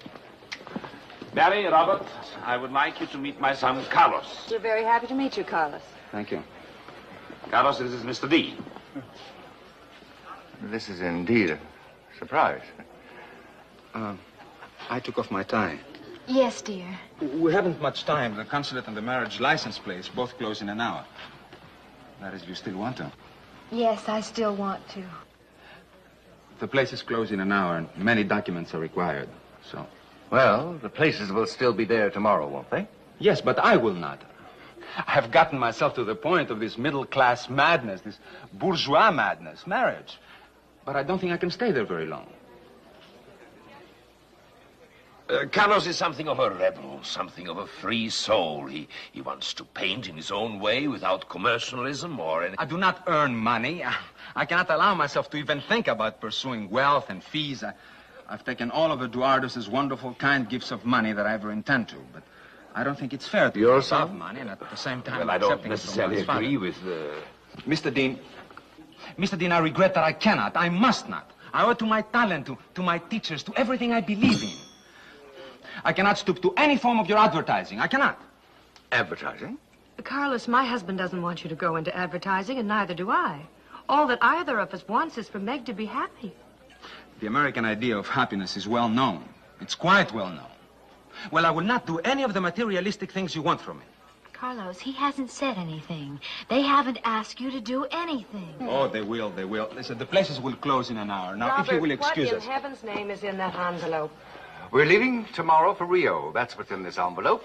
Mary, Robert, I would like you to meet my son, Carlos. We're very happy to meet you, Carlos. Thank you. Carlos, this is Mr. Dean. This is indeed a surprise. I took off my tie. Yes, dear. We haven't much time. The consulate and the marriage license place both close in an hour. That is, you still want to. Yes, I still want to. The places close in an hour, and many documents are required, so... Well, the places will still be there tomorrow, won't they? Yes, but I will not. I have gotten myself to the point of this middle-class madness, this bourgeois madness, marriage. But I don't think I can stay there very long. Carlos is something of a rebel, something of a free soul. He wants to paint in his own way without commercialism or any... I do not earn money. I cannot allow myself to even think about pursuing wealth and fees. I've taken all of Eduardo's wonderful, kind gifts of money that I ever intend to, but I don't think it's fair to Your have son? money and at the same time Well, I don't accepting it from necessarily one's father. agree with... Mr. Dean, I regret that I cannot. I must not. I owe it to my talent, to my teachers, to everything I believe in. I cannot stoop to any form of your advertising. I cannot. Advertising? Carlos, my husband doesn't want you to go into advertising, and neither do I. All that either of us wants is for Meg to be happy. The American idea of happiness is well known. It's quite well known. Well, I will not do any of the materialistic things you want from me. Carlos, he hasn't said anything. They haven't asked you to do anything. Oh, they will, they will. Listen, the places will close in an hour. Now, Robert, if you will excuse what us. in heaven's name is in that envelope? We're leaving tomorrow for Rio. That's what's in this envelope.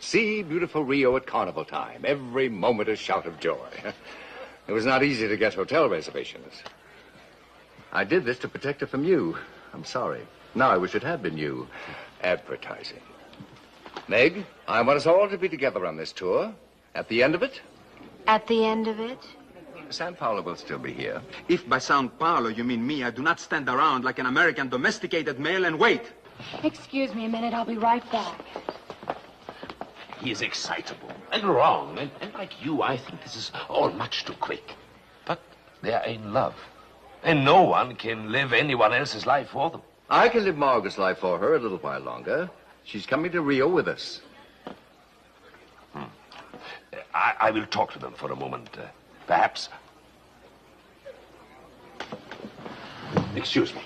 See beautiful Rio at carnival time. Every moment a shout of joy. It was not easy to get hotel reservations. I did this to protect her from you. I'm sorry. Now I wish it had been you. Advertising. Meg, I want us all to be together on this tour. At the end of it, At the end of it? San Paulo will still be here. If by Sao Paulo you mean me, I do not stand around like an American domesticated male and wait. Excuse me a minute, I'll be right back. He is excitable and wrong. And like you, I think this is all much too quick. But they are in love. And no one can live anyone else's life for them. I can live Margaret's life for her a little while longer. She's coming to Rio with us. I will talk to them for a moment. Perhaps. Excuse me.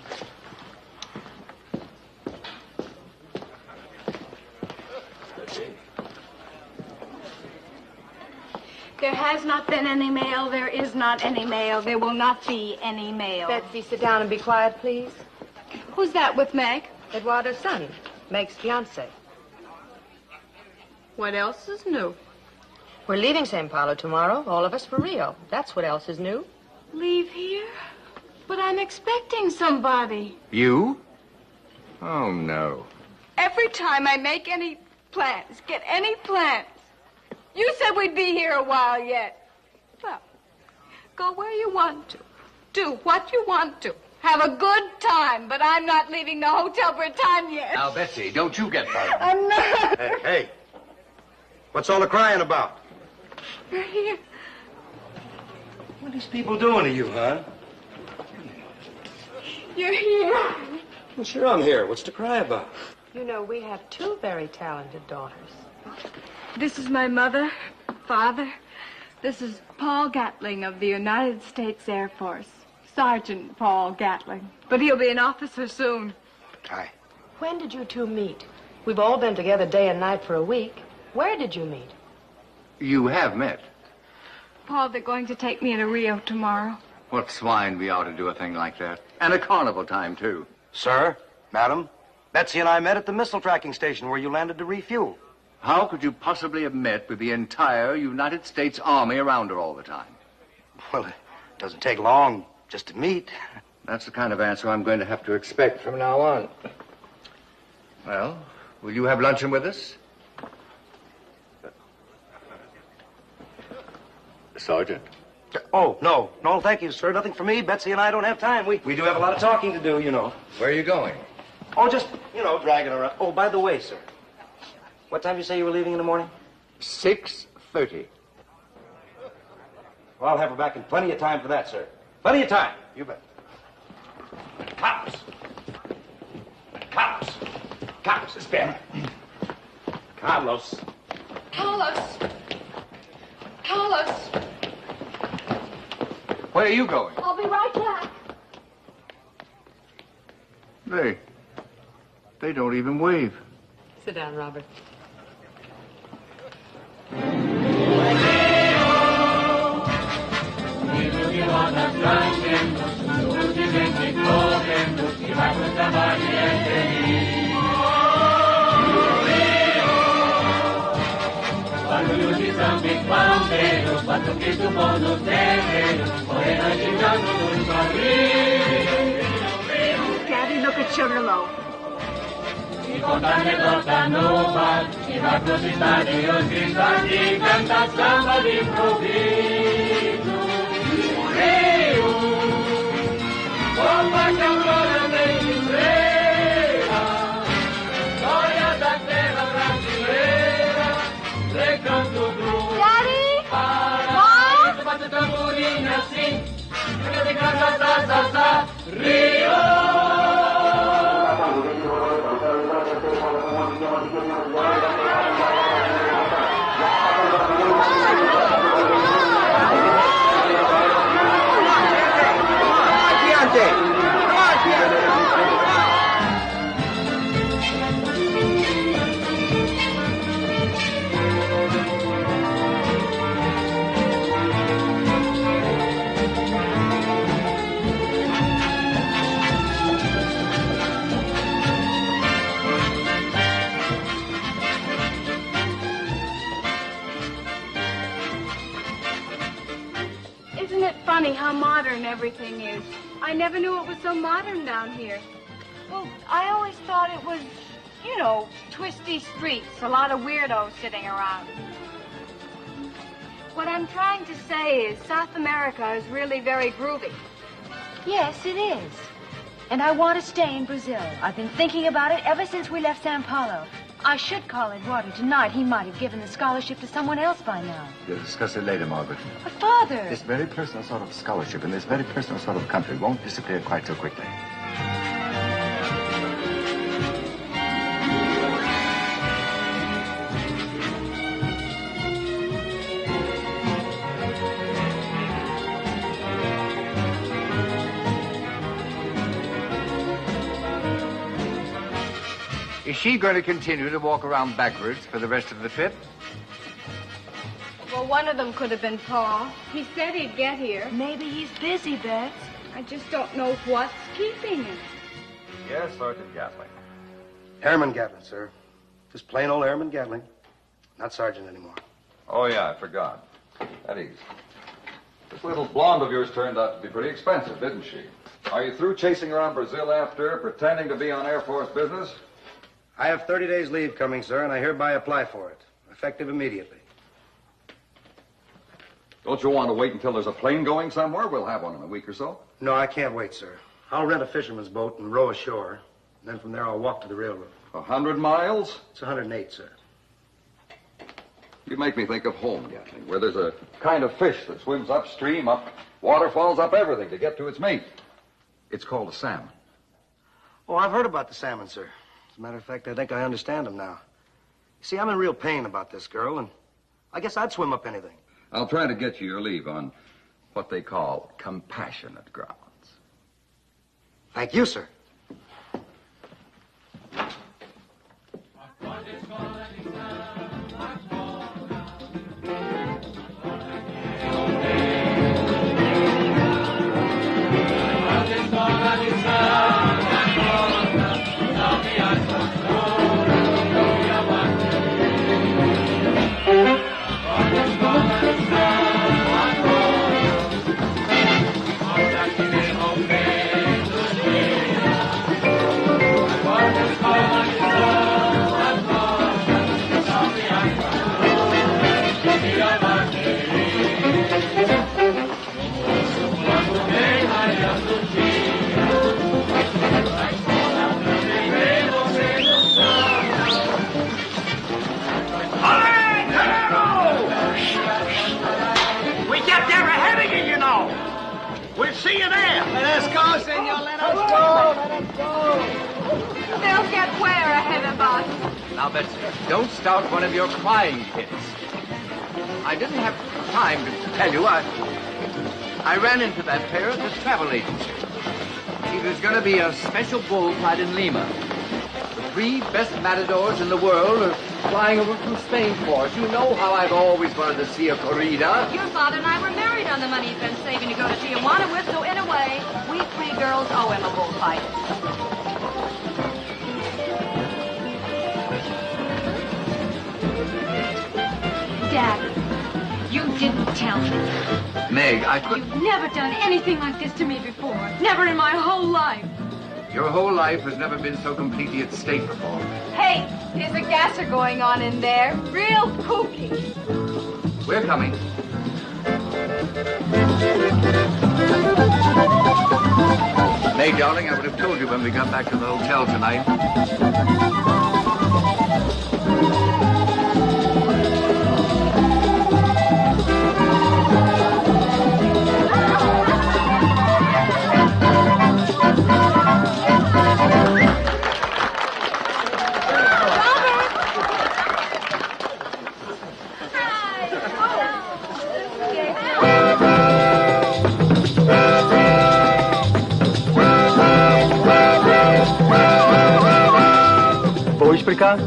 There has not been any mail. There is not any mail. There will not be any mail. Betsy, sit down and be quiet, please. Who's that with Meg? Eduardo's son, Meg's fiancé. What else is new? We're leaving Sao Paulo tomorrow, all of us for Rio. That's what else is new. Leave here? But I'm expecting somebody. You? Oh, no. Every time I make any plans, get any plans, You said we'd be here a while yet. Well, go where you want to. Do what you want to. Have a good time, but I'm not leaving the Hotel Britannia. Now, Betsy, don't you get fired. I'm not. Hey, what's all the crying about? You're here. What are these people doing to you, huh? You're here. Well, sure I'm here. What's to cry about? You know, we have two very talented daughters. This is my mother, father. This is Paul Gatling of the United States Air Force. Sergeant Paul Gatling. But he'll be an officer soon. Hi. When did you two meet? We've all been together day and night for a week. Where did you meet? You have met. Paul, they're going to take me to Rio tomorrow. What swine we are to do a thing like that. And a carnival time, too. Sir, madam, Betsy and I met at the missile tracking station where you landed to refuel. How could you possibly have met with the entire United States Army around her all the time? Well, it doesn't take long just to meet. That's the kind of answer I'm going to have to expect from now on. Well, will you have luncheon with us? Sergeant. Oh, no, thank you, sir. Nothing for me. Betsy and I don't have time. We do have a lot of talking to do, you know. Where are you going? Oh, just, dragging around. Oh, by the way, sir. What time did you say you were leaving in the morning? 6:30. Well, I'll have her back in plenty of time for that, sir. Plenty of time. You bet. Cops! Cops! Cops, it's Ben. Carlos. Carlos! Carlos! Where are you going? I'll be right back. They don't even wave. Sit down, Robert. Daddy, look at Sugarloaf. Isn't it funny how modern everything is? I never knew it was so modern down here. Well, I always thought it was, twisty streets, a lot of weirdos sitting around. What I'm trying to say is South America is really very groovy. Yes, it is. And I want to stay in Brazil. I've been thinking about it ever since we left Sao Paulo. I should call Eduardo tonight. He might have given the scholarship to someone else by now. We'll discuss it later, Margaret. But, Father... This very personal sort of scholarship in this very personal sort of country won't disappear quite so quickly. Is she going to continue to walk around backwards for the rest of the trip? Well, one of them could have been Paul. He said he'd get here. Maybe he's busy, Bets. I just don't know what's keeping him. Yes, Sergeant Gatling. Airman Gatling, sir. Just plain old Airman Gatling. Not Sergeant anymore. Oh, yeah, I forgot. Eddie, this little blonde of yours turned out to be pretty expensive, didn't she? Are you through chasing around Brazil after her, pretending to be on Air Force business? I have 30 days leave coming, sir, and I hereby apply for it. Effective immediately. Don't you want to wait until there's a plane going somewhere? We'll have one in a week or so. No, I can't wait, sir. I'll rent a fisherman's boat and row ashore. And then from there, I'll walk to the railroad. 100 miles? It's 108, sir. You make me think of home, Gatling, where there's a kind of fish that swims upstream, up waterfalls, up everything to get to its mate. It's called a salmon. Oh, I've heard about the salmon, sir. As a matter of fact, I think I understand them now. You see, I'm in real pain about this girl, and I guess I'd swim up anything. I'll try to get you your leave on what they call compassionate grounds. Thank you, sir. See you there. Let us go, senor. Let us go. Let us go. They'll get where ahead of us? Now, Betsy, don't start one of your crying fits. I didn't have time to tell you. I ran into that pair at the travel agency. See, there's going to be a special bullfight in Lima. The 3 best matadors in the world are flying over from Spain for us. You know how I've always wanted to see a corrida. Your father and I were married on the money he's been saving to go to Tijuana with, so in a way, we 3 girls owe him a bullfight. Dad, you didn't tell me. Meg, I could... You've never done anything like this to me before. Never in my whole life. Your whole life has never been so completely at stake before. Hey, there's a gasser going on in there. Real kooky. We're coming. Meg, darling, I would have told you when we got back to the hotel tonight. Vou explicar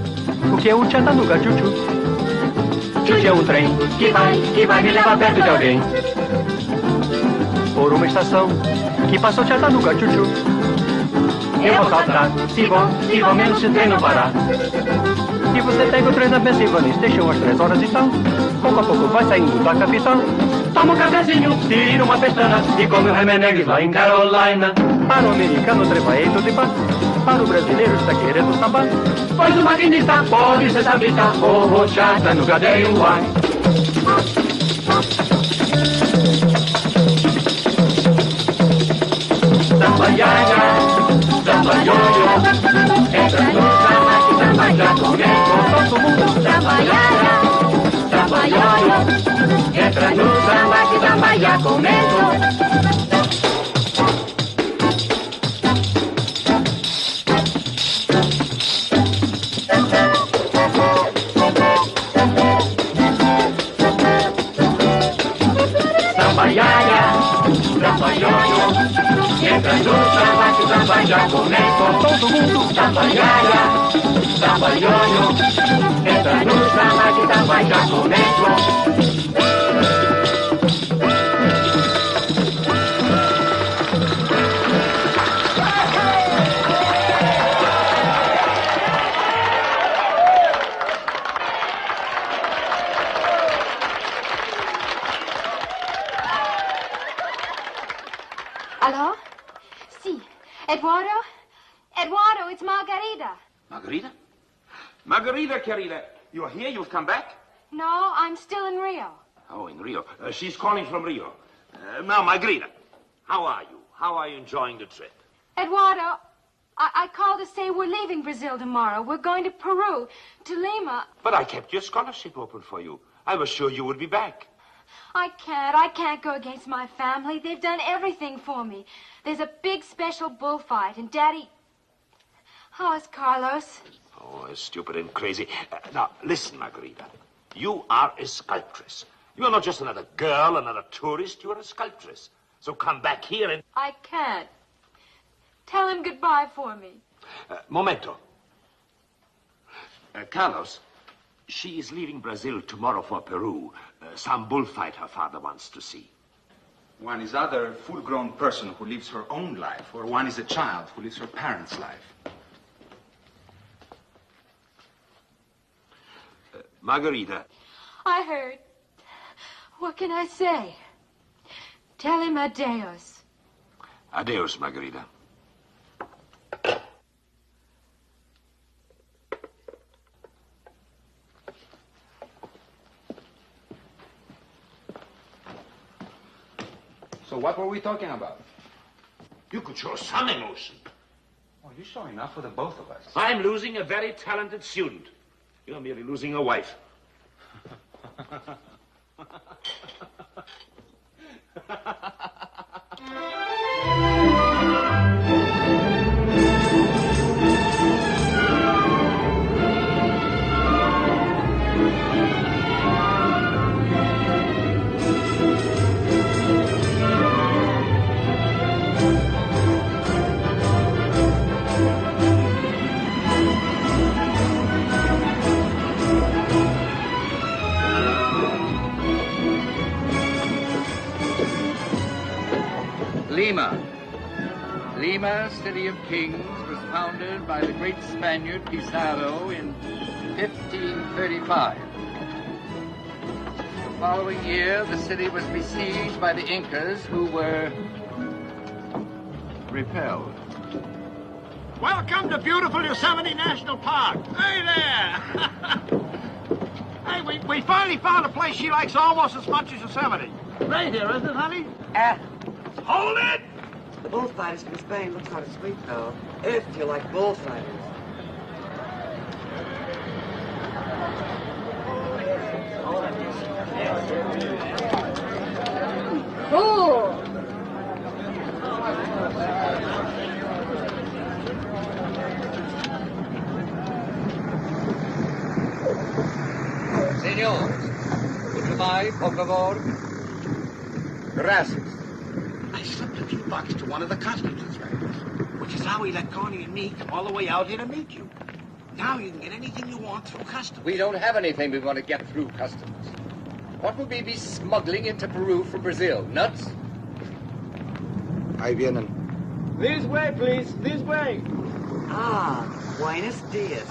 o que é o Chattanooga Choo-Choo. Choo-Choo é um trem que vai me levar perto de alguém. Por uma estação que passou Chattanooga Choo-Choo. Eu vou saltar, se vou mesmo se o trem não parar. E você pega o trem na Pensilvânia Station às 3 horas então. Pouco a pouco vai saindo da capital. Toma um cafezinho, tira uma pestana e come o Remeneggs lá em Carolina. Para o americano o trem vai em tudo e pá. Para o brasileiro está querendo sambar. Pois o maquinista pode ser sambista. Oh, Chattanooga dei um ar. Samba iaia, samba ioiô. Entra no samba que samba já começou. Todo mundo samba iaia, samba ioiô. Entra no samba que samba já começou. Entra no samba que o samba já começou. Todo mundo samba iaia, samba ioiô. Entra no samba que o samba já começou. Hello? Si. Eduardo? Eduardo, it's Margarita. Margarita? Margarita, querida, you're here? You've come back? No, I'm still in Rio. Oh, in Rio. She's calling from Rio. Now, Margarita, how are you? How are you enjoying the trip? Eduardo, I called to say we're leaving Brazil tomorrow. We're going to Peru, to Lima. But I kept your scholarship open for you. I was sure you would be back. I can't go against my family. They've done everything for me. There's a big special bullfight, and Daddy... How is Carlos? Oh, stupid and crazy. Now, listen, Margarita. You are a sculptress. You are not just another girl, another tourist. You are a sculptress. So come back here and... I can't. Tell him goodbye for me. Momento. Carlos, she is leaving Brazil tomorrow for Peru. Some bullfight her father wants to see. One is either a full-grown person who lives her own life, or one is a child who lives her parents' life. Margarita. I heard. What can I say? Tell him adios. Adios, Margarita. So what were we talking about? You could show some emotion. Well, you show enough for the both of us. I'm losing a very talented student. You're merely losing a wife. Lima, city of kings, was founded by the great Spaniard Pizarro in 1535. The following year, the city was besieged by the Incas, who were repelled. Welcome to beautiful Yosemite National Park. Hey there! Hey, we finally found a place she likes almost as much as Yosemite. Right here, isn't it, honey? Hold it! The bullfighters from Spain look sort of sweet, though, if you like bullfighters. Cool! Senors, goodbye, por favor. Gracias. I slipped a few bucks to one of the customs inspectors, which is how he let Connie and me come all the way out here to meet you. Now you can get anything you want through customs. We don't have anything we want to get through customs. What would we be smuggling into Peru from Brazil? Nuts? Ahí vienen. This way, please. This way. Ah, buenos dias.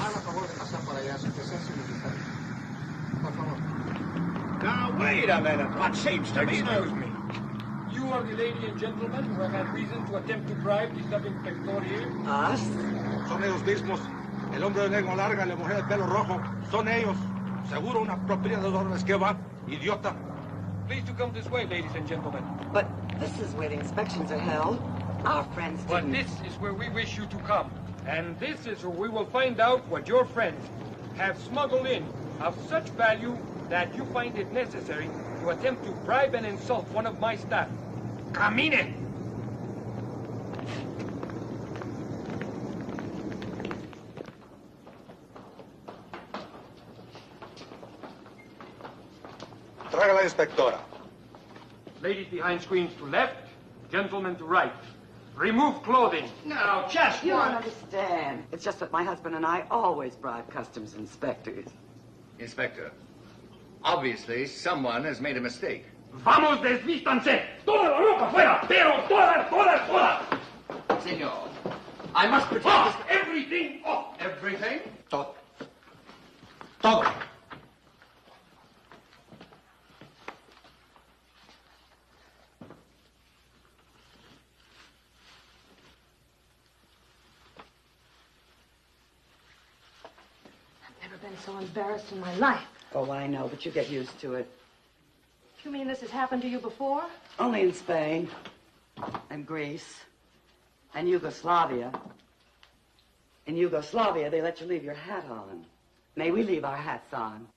Now, wait a minute. What seems to be Excuse me. You are the lady and gentleman who have had reason to attempt to bribe the sub-inspector here? Us? Son ellos mismos. El hombre de lengua larga y la mujer de pelo rojo. Son ellos. Seguro una propina de $2 que va. Idiota. Please to come this way, ladies and gentlemen. But this is where the inspections are held. Our friends But didn't... this is where we wish you to come. And this is where we will find out what your friends have smuggled in of such value that you find it necessary to attempt to bribe and insult one of my staff. Camine! Traga la inspectora. Ladies behind screens to left, gentlemen to right. Remove clothing. No, just You don't understand. It's just that my husband and I always bribe customs inspectors. Inspector, obviously someone has made a mistake. Vamos, desvístanse. Toda la ropa fuera, pero toda. Senor, I must protect off, everything off. Everything? Todo. Todo. I've never been so embarrassed in my life. Oh, I know, but you get used to it. You mean this has happened to you before? Only in Spain and Greece and Yugoslavia. In Yugoslavia, they let you leave your hat on. May we leave our hats on?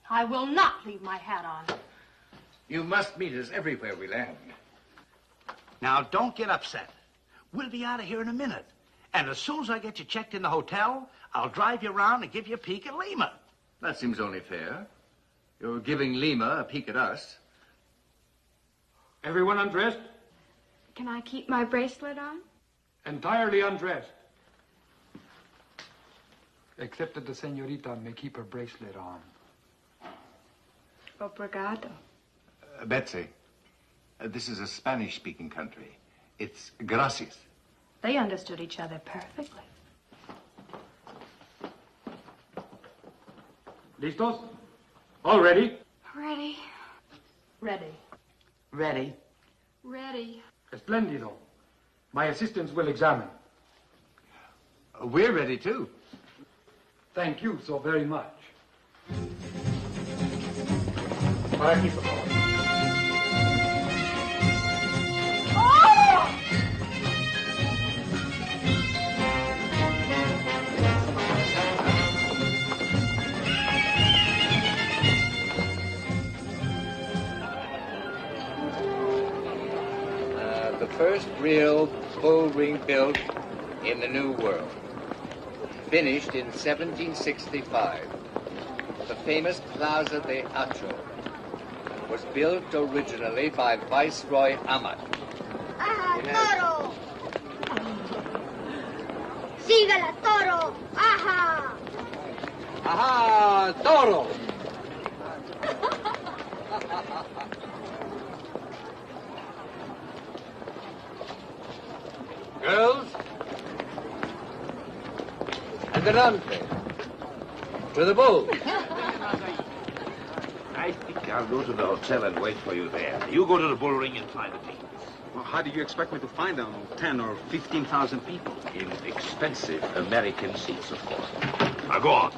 I will not leave my hat on. You must meet us everywhere we land. Now, don't get upset. We'll be out of here in a minute. And as soon as I get you checked in the hotel, I'll drive you around and give you a peek at Lima. That seems only fair. You're giving Lima a peek at us. Everyone undressed? Can I keep my bracelet on? Entirely undressed. Except that the senorita may keep her bracelet on. Obrigado. Betsy, this is a Spanish-speaking country. It's gracias. They understood each other perfectly. ¿Listos? All ready? Ready. Ready. Ready. Ready. Espléndido. My assistants will examine. We're ready, too. Thank you so very much. Para aquí, por favor. The first real bull ring built in the New World. Finished in 1765. The famous Plaza de Acho was built originally by Viceroy Amat. ¡Ajá, toro! ¡Sígala, toro! ¡Ajá! ¡Ajá, toro! Girls, adelante. To the bull. I think I'll go to the hotel and wait for you there. You go to the bull ring and find the team. Well, how do you expect me to find them? 10 or 15,000 people. In expensive American seats, of course. Now go on.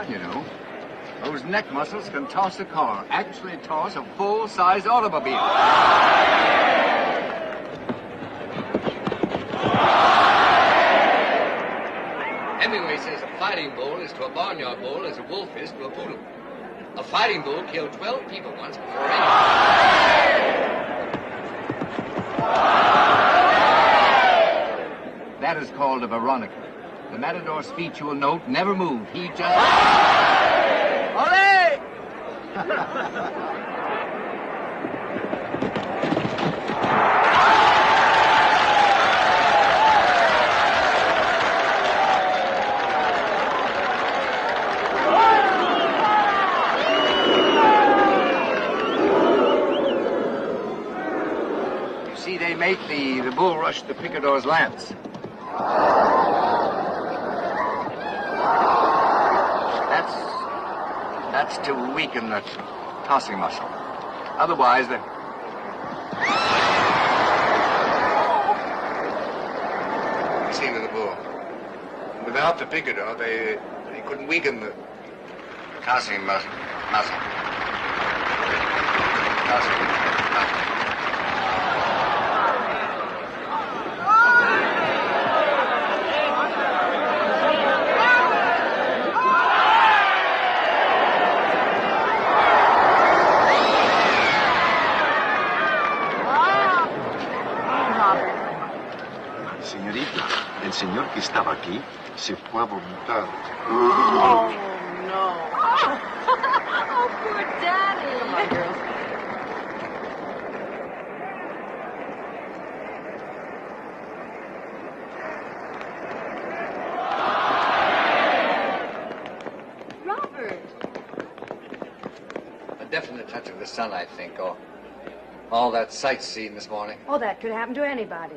You know, those neck muscles can toss a car, actually toss a full-size automobile. Hemingway says a fighting bull is to a barnyard bull as a wolf is to a poodle. A fighting bull killed 12 people once before That is called a Veronica. The matador's speech, you will note, never moved. He just... Ole! You see, they make the bull rush the picador's lance. That's to weaken the tossing muscle. Otherwise, the... Scene of the bull. Without the picador, they couldn't weaken the tossing muscle. Tossing muscle. El señor que estaba aquí se fue a vomitar. Oh, no. Oh, poor Daddy. Come on, girls. Robert. A definite touch of the sun, I think, or All that sightseeing this morning. Oh, that could happen to anybody.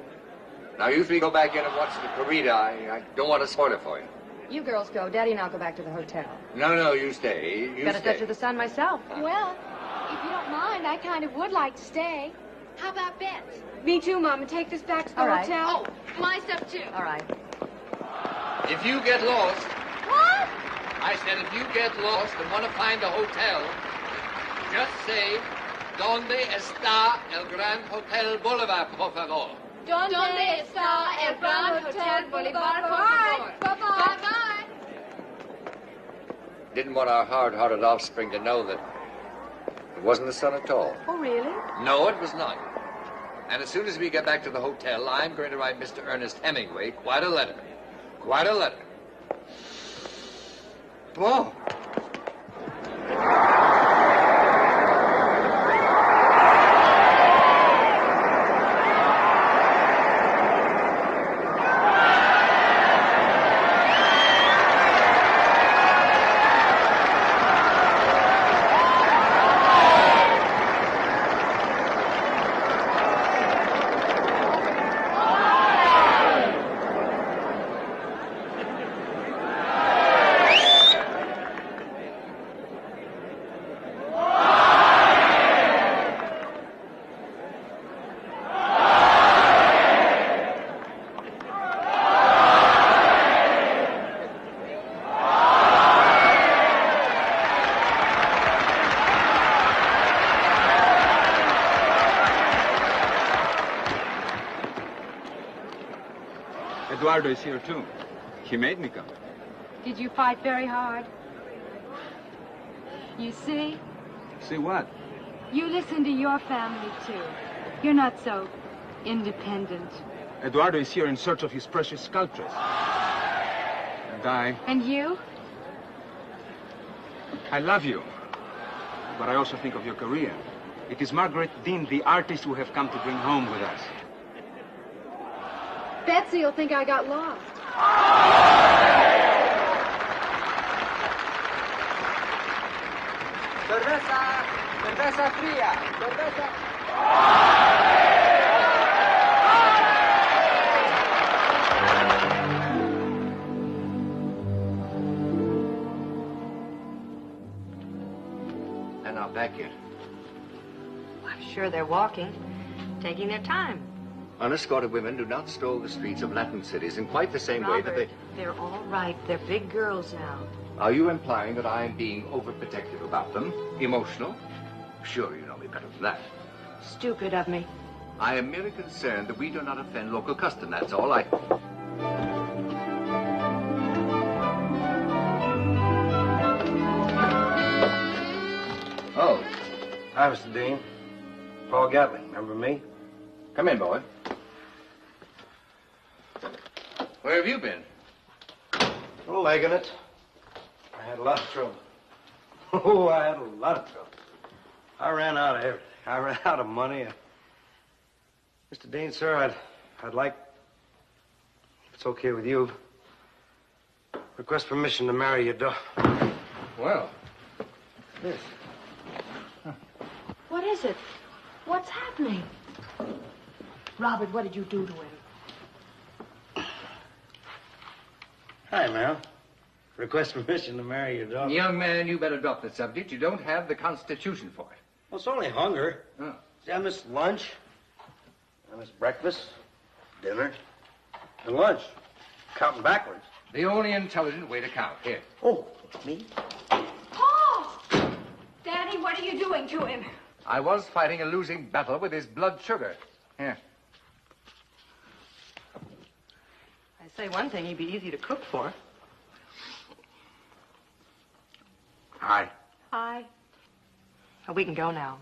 Now, you three go back in and watch the corrida. I don't want to spoil it for you. You girls go. Daddy and I'll go back to the hotel. No, you stay. You Got to stay. touch of the sun myself. Well, if you don't mind, I kind of would like to stay. How about Bets? Me too, Mom. And take this back to the All right. hotel. Oh, my stuff too. All right. If you get lost, What? I said if you get lost and want to find the hotel, just say, ¿Dónde está el Gran Hotel Boulevard, por favor? ¿Dónde está el Gran Hotel Bolivar, por favor? Bye-bye. Bye-bye. Didn't want our hard-hearted offspring to know that it wasn't the sun at all. Oh, really? No, it was not. And as soon as we get back to the hotel, I'm going to write Mr. Ernest Hemingway quite a letter. Quite a letter. Whoa. Eduardo is here, too. He made me come. Did you fight very hard? You see? See what? You listen to your family, too. You're not so independent. Eduardo is here in search of his precious sculptress. And And you? I love you. But I also think of your career. It is Margaret Dean, the artist, who have come to bring home with us. Betsy will think I got lost. Cerveza fría. Cerveza. They're not back yet. I'm sure they're walking, taking their time. Unescorted women do not stroll the streets of Latin cities in quite the same way that they... They're all right. They're big girls now. Are you implying that I am being overprotective about them? Emotional? Sure, you know me better than that. Stupid of me. I am merely concerned that we do not offend local custom, that's all. Oh. Hi, Mr. Dean. Paul Gatling, remember me? Come in, boy. Where have you been? Oh, legging it. I had a lot of trouble. Oh, I had a lot of trouble. I ran out of everything. I ran out of money. Mr. Dean, sir, I'd like, if it's okay with you, request permission to marry your daughter. Well, this. What is it? What's happening? Robert, what did you do to him? Hi, ma'am. Request permission to marry your daughter. Young man, you better drop the subject. You don't have the Constitution for it. Well, it's only hunger. Oh. See, I missed lunch. I missed breakfast, dinner, and lunch. Counting backwards. The only intelligent way to count. Here. Oh, me? Paul! Daddy, what are you doing to him? I was fighting a losing battle with his blood sugar. Here. I say one thing, he'd be easy to cook for. Hi. Hi. Well, we can go now.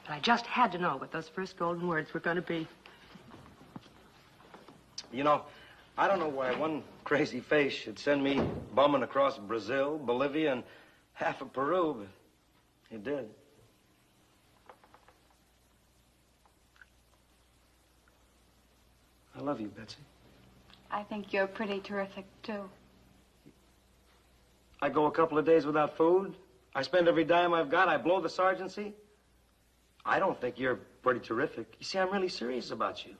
But I just had to know what those first golden words were going to be. You know, I don't know why one crazy face should send me bumming across Brazil, Bolivia, and half of Peru, but he did. I love you, Betsy. I think you're pretty terrific, too. I go a couple of days without food. I spend every dime I've got. I blow the sergeancy. I don't think you're pretty terrific. You see, I'm really serious about you.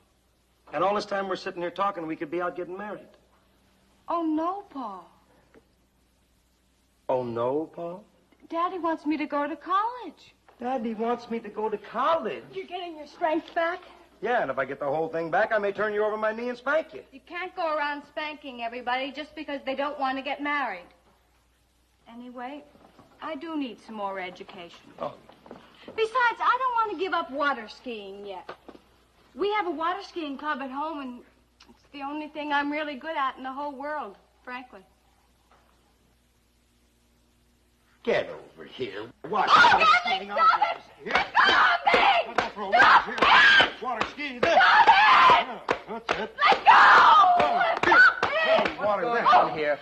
And all this time we're sitting here talking, we could be out getting married. Oh, no, Paul. Oh, no, Paul? Daddy wants me to go to college. Daddy wants me to go to college. You're getting your strength back? Yeah, and if I get the whole thing back, I may turn you over my knee and spank you. You can't go around spanking everybody just because they don't want to get married. Anyway, I do need some more education. Oh. Besides, I don't want to give up water skiing yet. We have a water skiing club at home, and it's the only thing I'm really good at in the whole world, frankly. Get over here. Watch. Oh, water Daddy, skiing. stop it! Here. Stop me! Stop Stop it! Water skiing. There. Stop it! That's it. Let go! Stop it! Water there. Oh, here.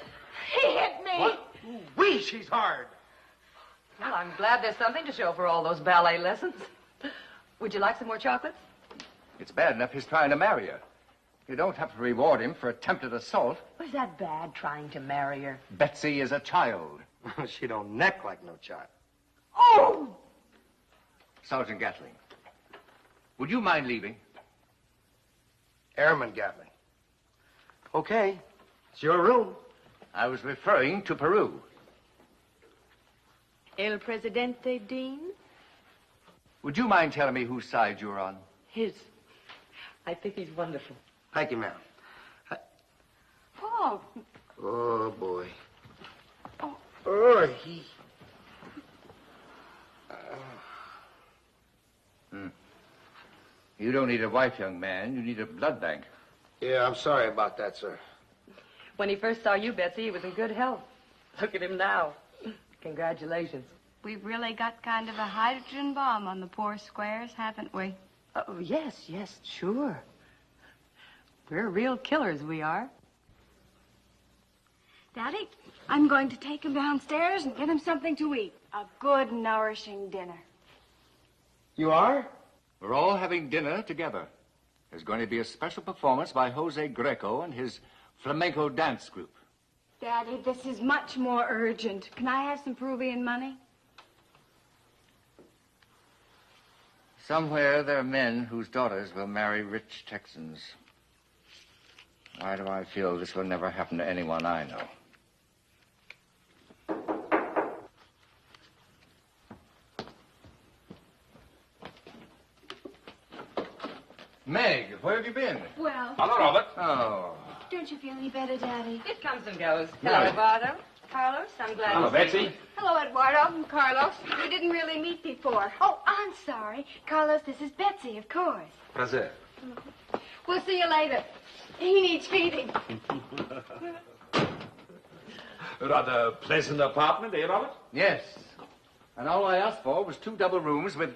he hit me. What? Wee, she's hard. Well, I'm glad there's something to show for all those ballet lessons. Would you like some more chocolates? It's bad enough he's trying to marry her. You don't have to reward him for attempted assault. Was that bad, trying to marry her? Betsy is a child. She don't neck like no child. Oh! Sergeant Gatling, would you mind leaving? Airman Gatling. Okay. It's your room. I was referring to Peru. El Presidente, Dean? Would you mind telling me whose side you're on? His. I think he's wonderful. Thank you, ma'am. Paul. Oh, boy. Oh, he... You don't need a wife, young man. You need a blood bank. Yeah, I'm sorry about that, sir. When he first saw you, Betsy, he was in good health. Look at him now. Congratulations. We've really got kind of a hydrogen bomb on the poor squares, haven't we? Oh, yes, sure. We're real killers, we are. Daddy, I'm going to take him downstairs and get him something to eat. A good, nourishing dinner. You are? We're all having dinner together. There's going to be a special performance by Jose Greco and his flamenco dance group. Daddy, this is much more urgent. Can I have some Peruvian money? Somewhere there are men whose daughters will marry rich Texans. Why do I feel this will never happen to anyone I know? Meg, where have you been? Well... Hello, Robert. Oh. Don't you feel any better, Daddy? It comes and goes. Hello, Eduardo. Carlos, I'm glad Hello, to see you. Betsy. Hello, Eduardo and Carlos. We didn't really meet before. Oh, I'm sorry. Carlos, this is Betsy, of course. Prazer. We'll see you later. He needs feeding. Rather pleasant apartment, eh, Robert? Yes. And all I asked for was 2 double rooms with...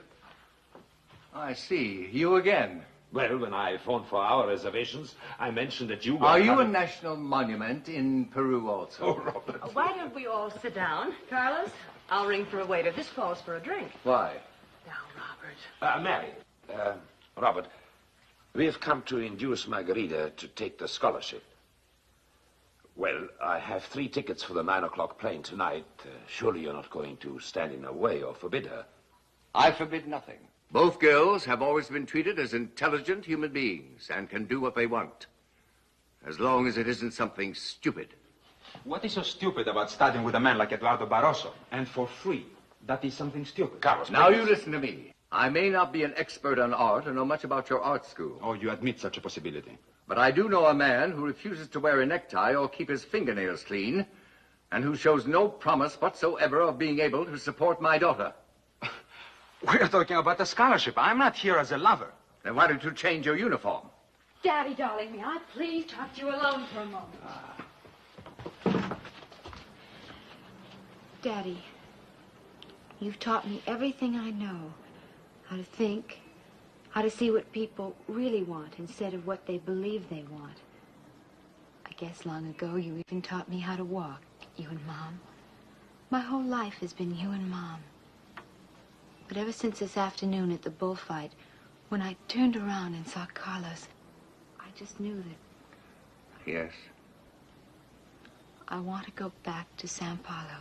I see. You again. Well, when I phoned for our reservations, I mentioned that you were... Are you a national monument in Peru also? Oh, Robert. Why don't we all sit down? Carlos, I'll ring for a waiter. This calls for a drink. Why? Now, Robert. Mary. Robert, we have come to induce Margarita to take the scholarship. Well, I have 3 tickets for the 9 o'clock plane tonight. Surely you're not going to stand in her way or forbid her. I forbid nothing. Both girls have always been treated as intelligent human beings and can do what they want. As long as it isn't something stupid. What is so stupid about studying with a man like Eduardo Barroso? And for free. That is something stupid. Carlos, now you listen to me. I may not be an expert on art or know much about your art school. Oh, you admit such a possibility. But I do know a man who refuses to wear a necktie or keep his fingernails clean, and who shows no promise whatsoever of being able to support my daughter. We're talking about a scholarship. I'm not here as a lover. Then why don't you change your uniform? Daddy, darling, may I please talk to you alone for a moment? Daddy, you've taught me everything I know. How to think, how to see what people really want instead of what they believe they want. I guess long ago you even taught me how to walk, you and Mom. My whole life has been you and Mom. But ever since this afternoon at the bullfight, when I turned around and saw Carlos, I just knew that Yes. I want to go back to Sao Paulo.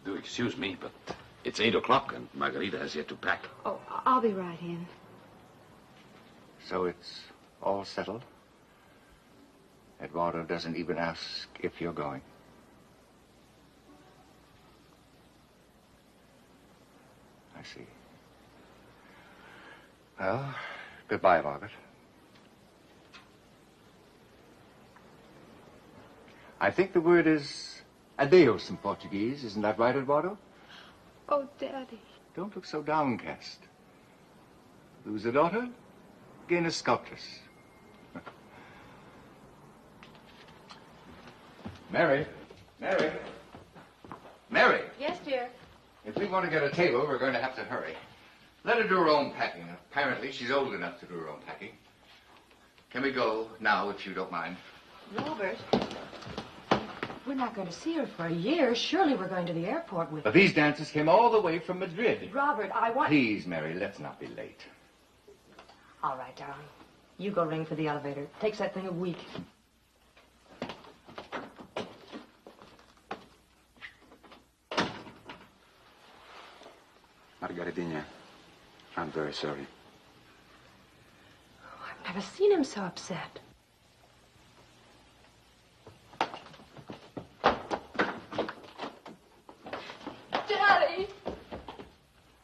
Do excuse me, but it's 8 o'clock and Margarita has yet to pack. Oh, I'll be right in. So it's all settled? Eduardo doesn't even ask if you're going. I see. Well, goodbye, Margaret. I think the word is adeus in Portuguese. Isn't that right, Eduardo? Oh, Daddy. Don't look so downcast. Lose a daughter, gain a sculptress. Mary. Mary. Mary. Yes, dear. If we want to get a table, we're going to have to hurry. Let her do her own packing. Apparently, she's old enough to do her own packing. Can we go now, if you don't mind? Robert, we're not going to see her for a year. Surely we're going to the airport with her. But these dancers came all the way from Madrid. Robert, I want... Please, Mary, let's not be late. All right, darling. You go ring for the elevator. Takes that thing a week. Margaritina, I'm very sorry. Oh, I've never seen him so upset. Daddy!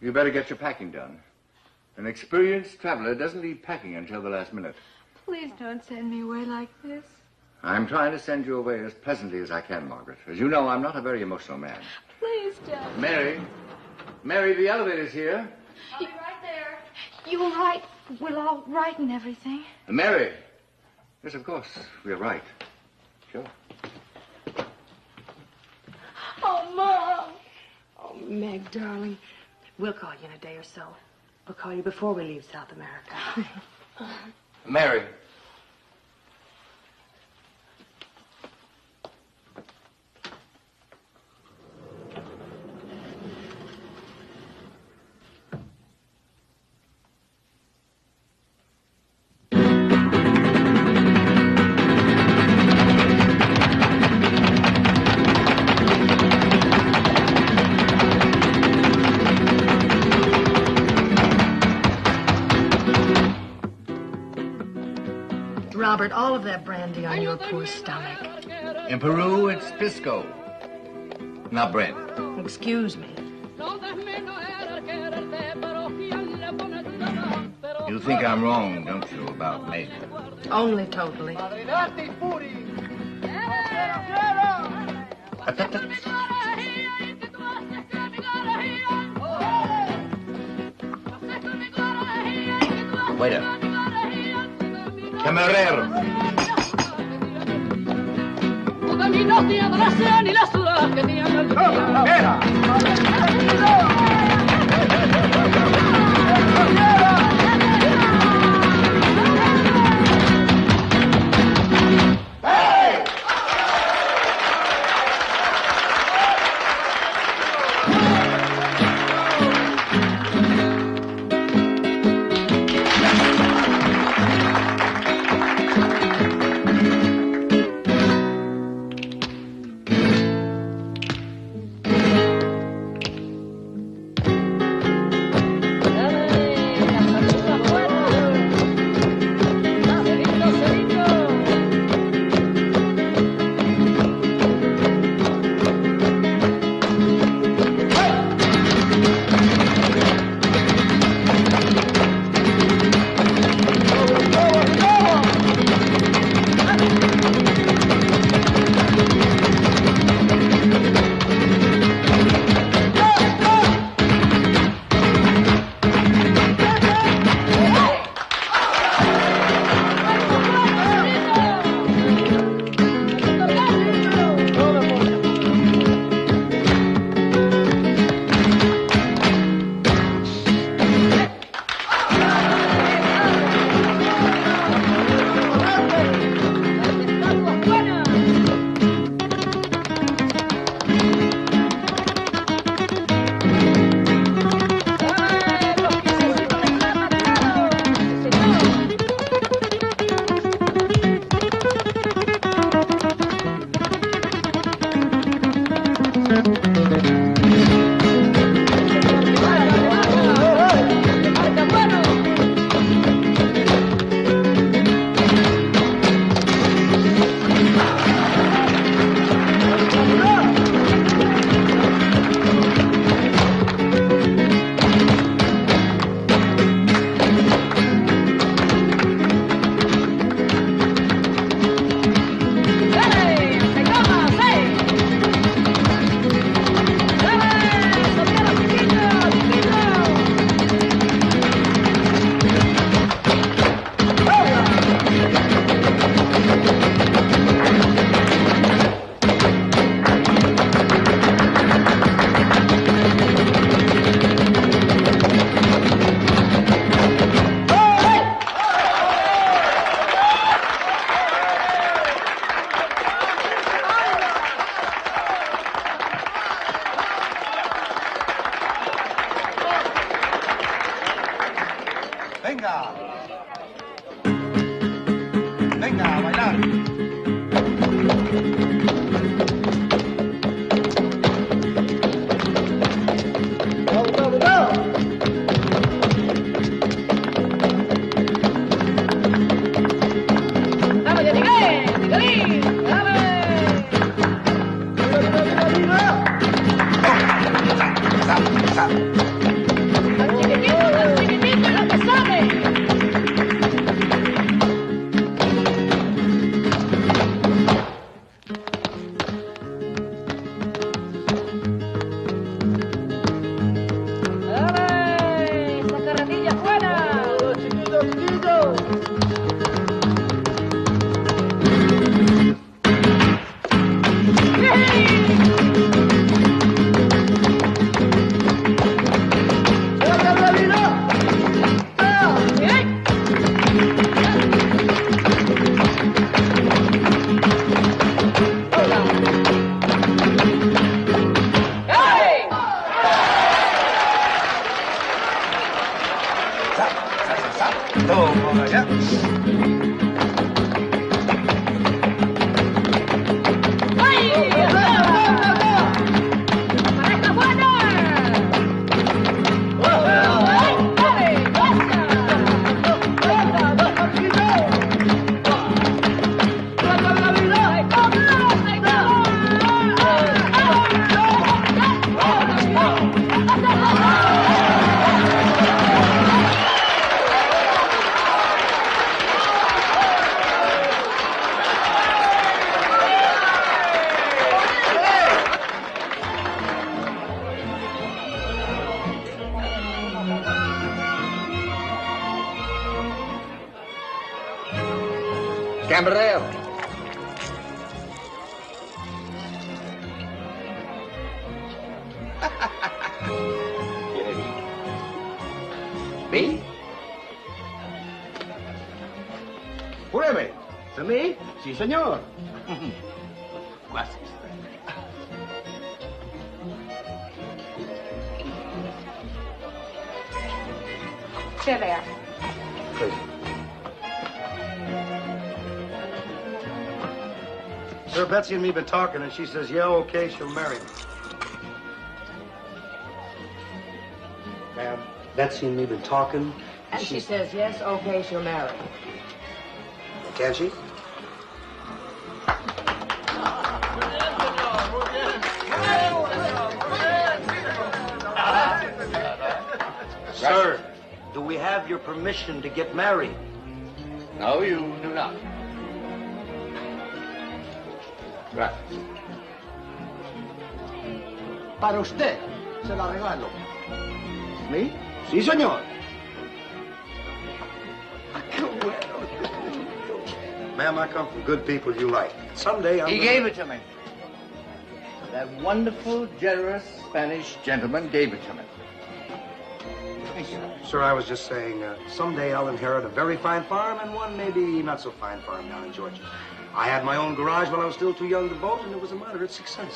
You better get your packing done. An experienced traveler doesn't leave packing until the last minute. Please don't send me away like this. I'm trying to send you away as pleasantly as I can, Margaret. As you know, I'm not a very emotional man. Please, Daddy. Mary. Mary, the elevator's here. I'll be right there. You'll write. We'll all write and everything. Mary. Yes, of course. We're right. Sure. Oh, Mom. Oh, Meg, darling. We'll call you in a day or so. We'll call you before we leave South America. Mary. Robert, all of that brandy on your poor stomach. In Peru, it's pisco, not bread. Excuse me. You think I'm wrong, don't you, about Meg? Only totally. Waiter. Camarero. Venga. Venga, a bailar. Camarero. Me? Pruebe. ¿Es mí? Sí, señor. Gracias. There they are. Sir, Betsy and me been talking, and she says, yeah, okay, she'll marry me. Ma'am, Betsy and me been talking, And she says, yes, okay, she'll marry. Can she? Sir, do we have your permission to get married? No, you do not. Gracias. Para usted, se la regalo. ¿Me? Sí, señor. Ma'am, I come from good people you like. Someday I'm He gonna- gave it to me. That wonderful, generous Spanish gentleman gave it to me. Sir, I was just saying, someday I'll inherit a very fine farm and one maybe not so fine farm down in Georgia. I had my own garage when I was still too young to vote, and it was a moderate success.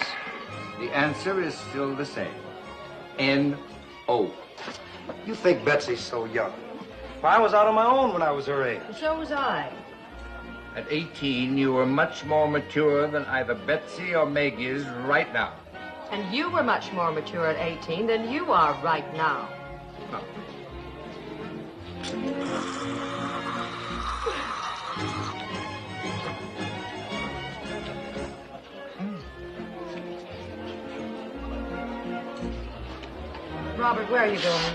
The answer is still the same. N-O. You think Betsy's so young. Well, I was out on my own when I was her age. So was I. At 18, you were much more mature than either Betsy or Meg is right now. And you were much more mature at 18 than you are right now. No. Robert, where are you going?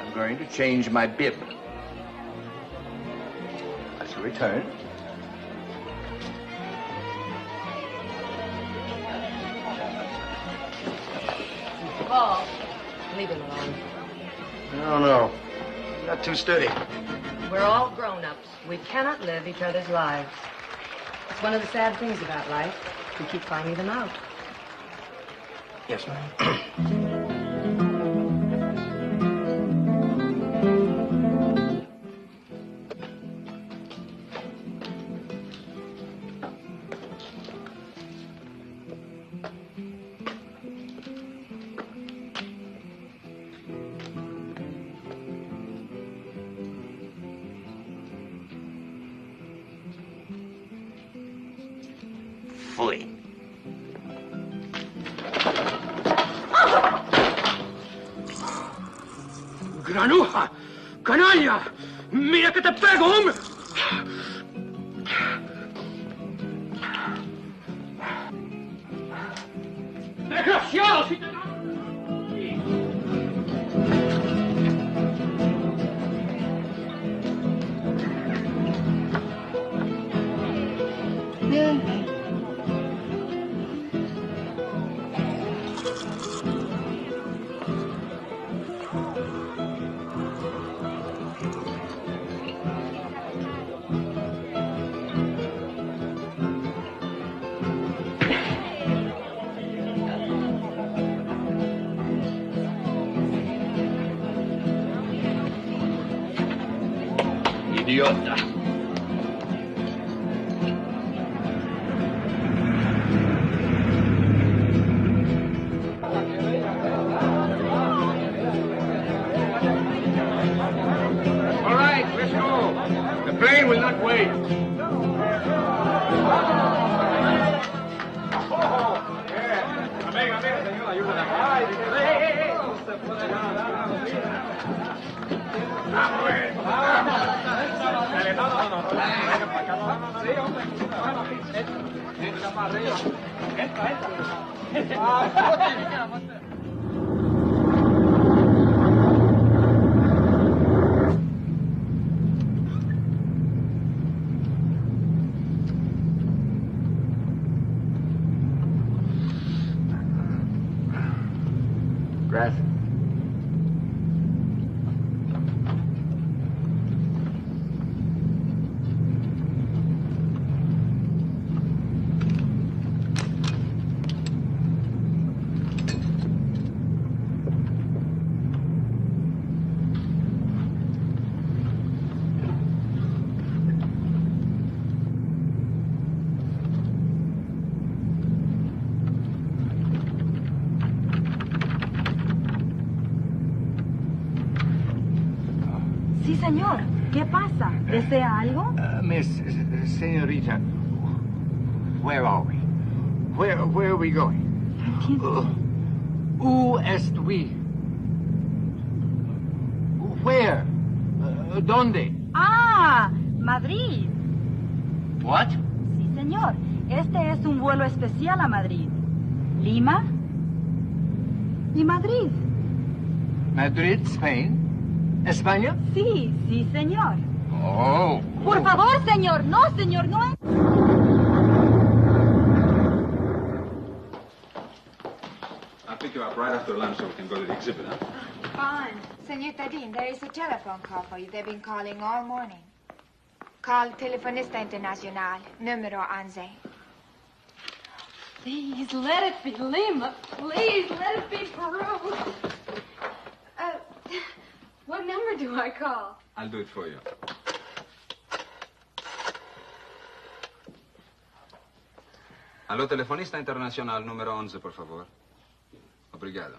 I'm going to change my bib. I shall return. Paul, leave him alone. I don't know. Not too steady. We're all grown-ups. We cannot live each other's lives. It's one of the sad things about life. We keep finding them out. Yes, ma'am. fui. ¡Granuja! ¡Canalla! ¡Mira que te pego, hombre! ¡Desgraciado! Si te... Idiota. All right, let's go. The plane will not wait. Gracias. Sí, señor. ¿Qué pasa? ¿Desea algo? Miss, señorita, where are we? Where are we going? Où est we? Where? ¿Dónde? Ah, Madrid. What? Sí, señor. Este es un vuelo especial a Madrid. Lima y Madrid. Madrid, Spain? España? Sí, sí, señor. Oh. Por favor, señor. No, señor, no es... I'll pick you up right after lunch so we can go to the exhibit, huh? Fine. Señorita Dean, there is a telephone call for you. They've been calling all morning. Call Telefonista Internacional, número 11. Please, let it be Lima. Please, let it be Peru. What number do I call? I'll do it for you. Allo telefonista internacional número 11, por favor. Obrigado.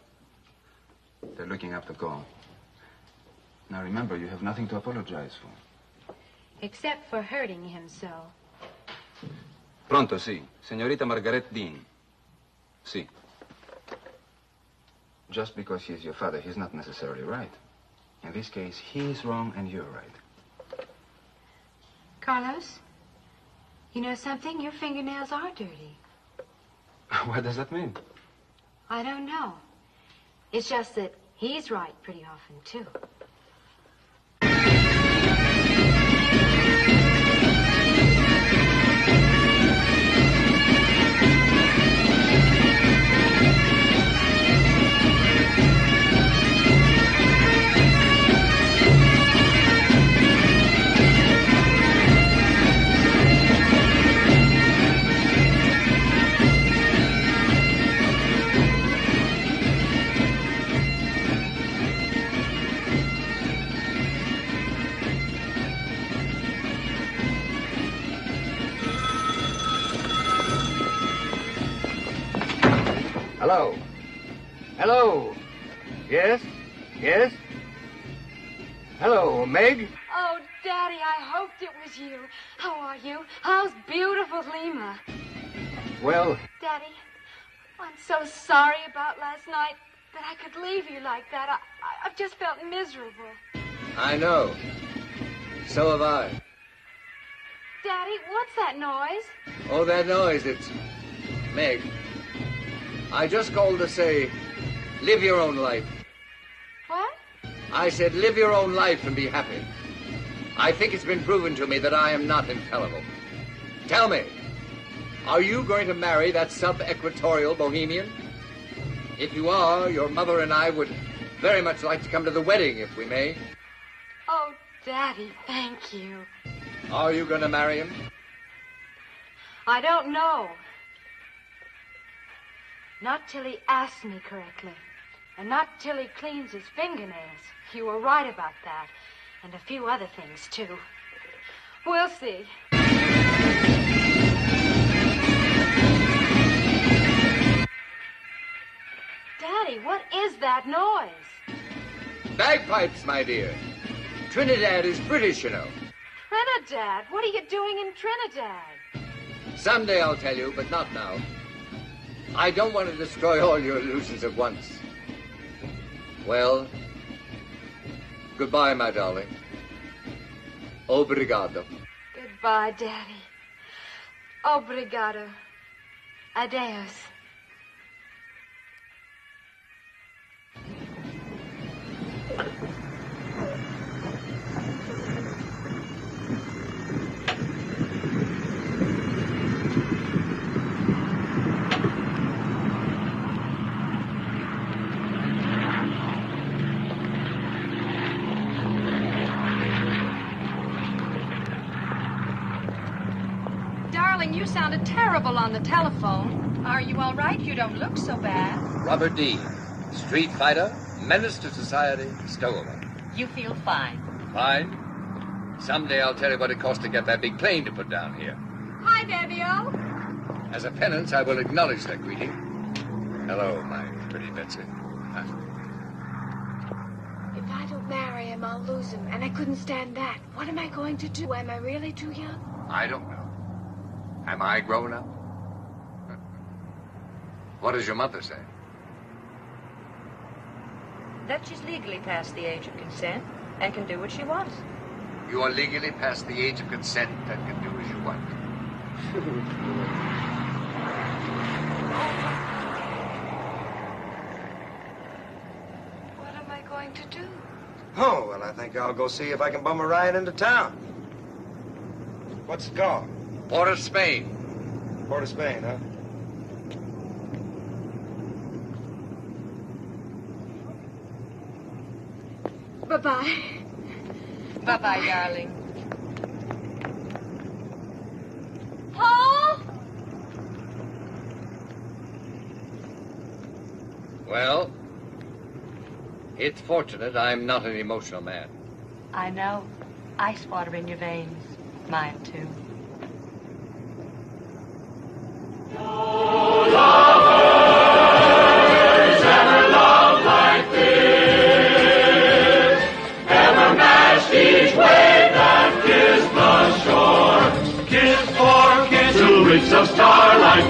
They're looking up the call. Now remember, you have nothing to apologize for. Except for hurting him so. Pronto, sì. Signorita Margaret Dean. Sì. Just because he's your father, he's not necessarily right. In this case, he's wrong and you're right. Carlos, you know something? Your fingernails are dirty. What does that mean? I don't know. It's just that he's right pretty often, too. Hello? Hello? Yes? Yes? Hello, Meg? Oh, Daddy, I hoped it was you. How are you? How's beautiful Lima? Well? Daddy, I'm so sorry about last night that I could leave you like that. I've just felt miserable. I know. So have I. Daddy, what's that noise? Oh, that noise, it's Meg. I just called to say, live your own life. What? I said, live your own life and be happy. I think it's been proven to me that I am not infallible. Tell me, are you going to marry that sub-equatorial bohemian? If you are, your mother and I would very much like to come to the wedding, if we may. Oh, Daddy, thank you. Are you going to marry him? I don't know. Not till he asks me correctly. And not till he cleans his fingernails. You were right about that. And a few other things, too. We'll see. Daddy, what is that noise? Bagpipes, my dear. Trinidad is British, you know. Trinidad? What are you doing in Trinidad? Someday I'll tell you, but not now. I don't want to destroy all your illusions at once. Well, goodbye, my darling. Obrigado. Goodbye, Daddy. Obrigado. Adeus. Darling, you sounded terrible on the telephone. Are you all right? You don't look so bad. Robert Dean, street fighter, menace to society, stowaway. You feel fine. Fine. Someday I'll tell you what it cost to get that big plane to put down here. Hi, Daddy-O. As a penance, I will acknowledge that greeting. Hello, my pretty Betsy. If I don't marry him, I'll lose him. And I couldn't stand that. What am I going to do? Am I really too young? I don't know. Am I grown up? What does your mother say? That she's legally past the age of consent and can do what she wants. You are legally past the age of consent and can do as you want. What am I going to do? Oh, well, I think I'll go see if I can bum a ride into town. What's it called? Port of Spain. Port of Spain, huh? Bye-bye. Bye-bye, darling. Paul? Well, it's fortunate I'm not an emotional man. I know. Ice water in your veins. Mine, too. Each wave that kissed the shore, kiss for kiss, 2 weeks of starlight.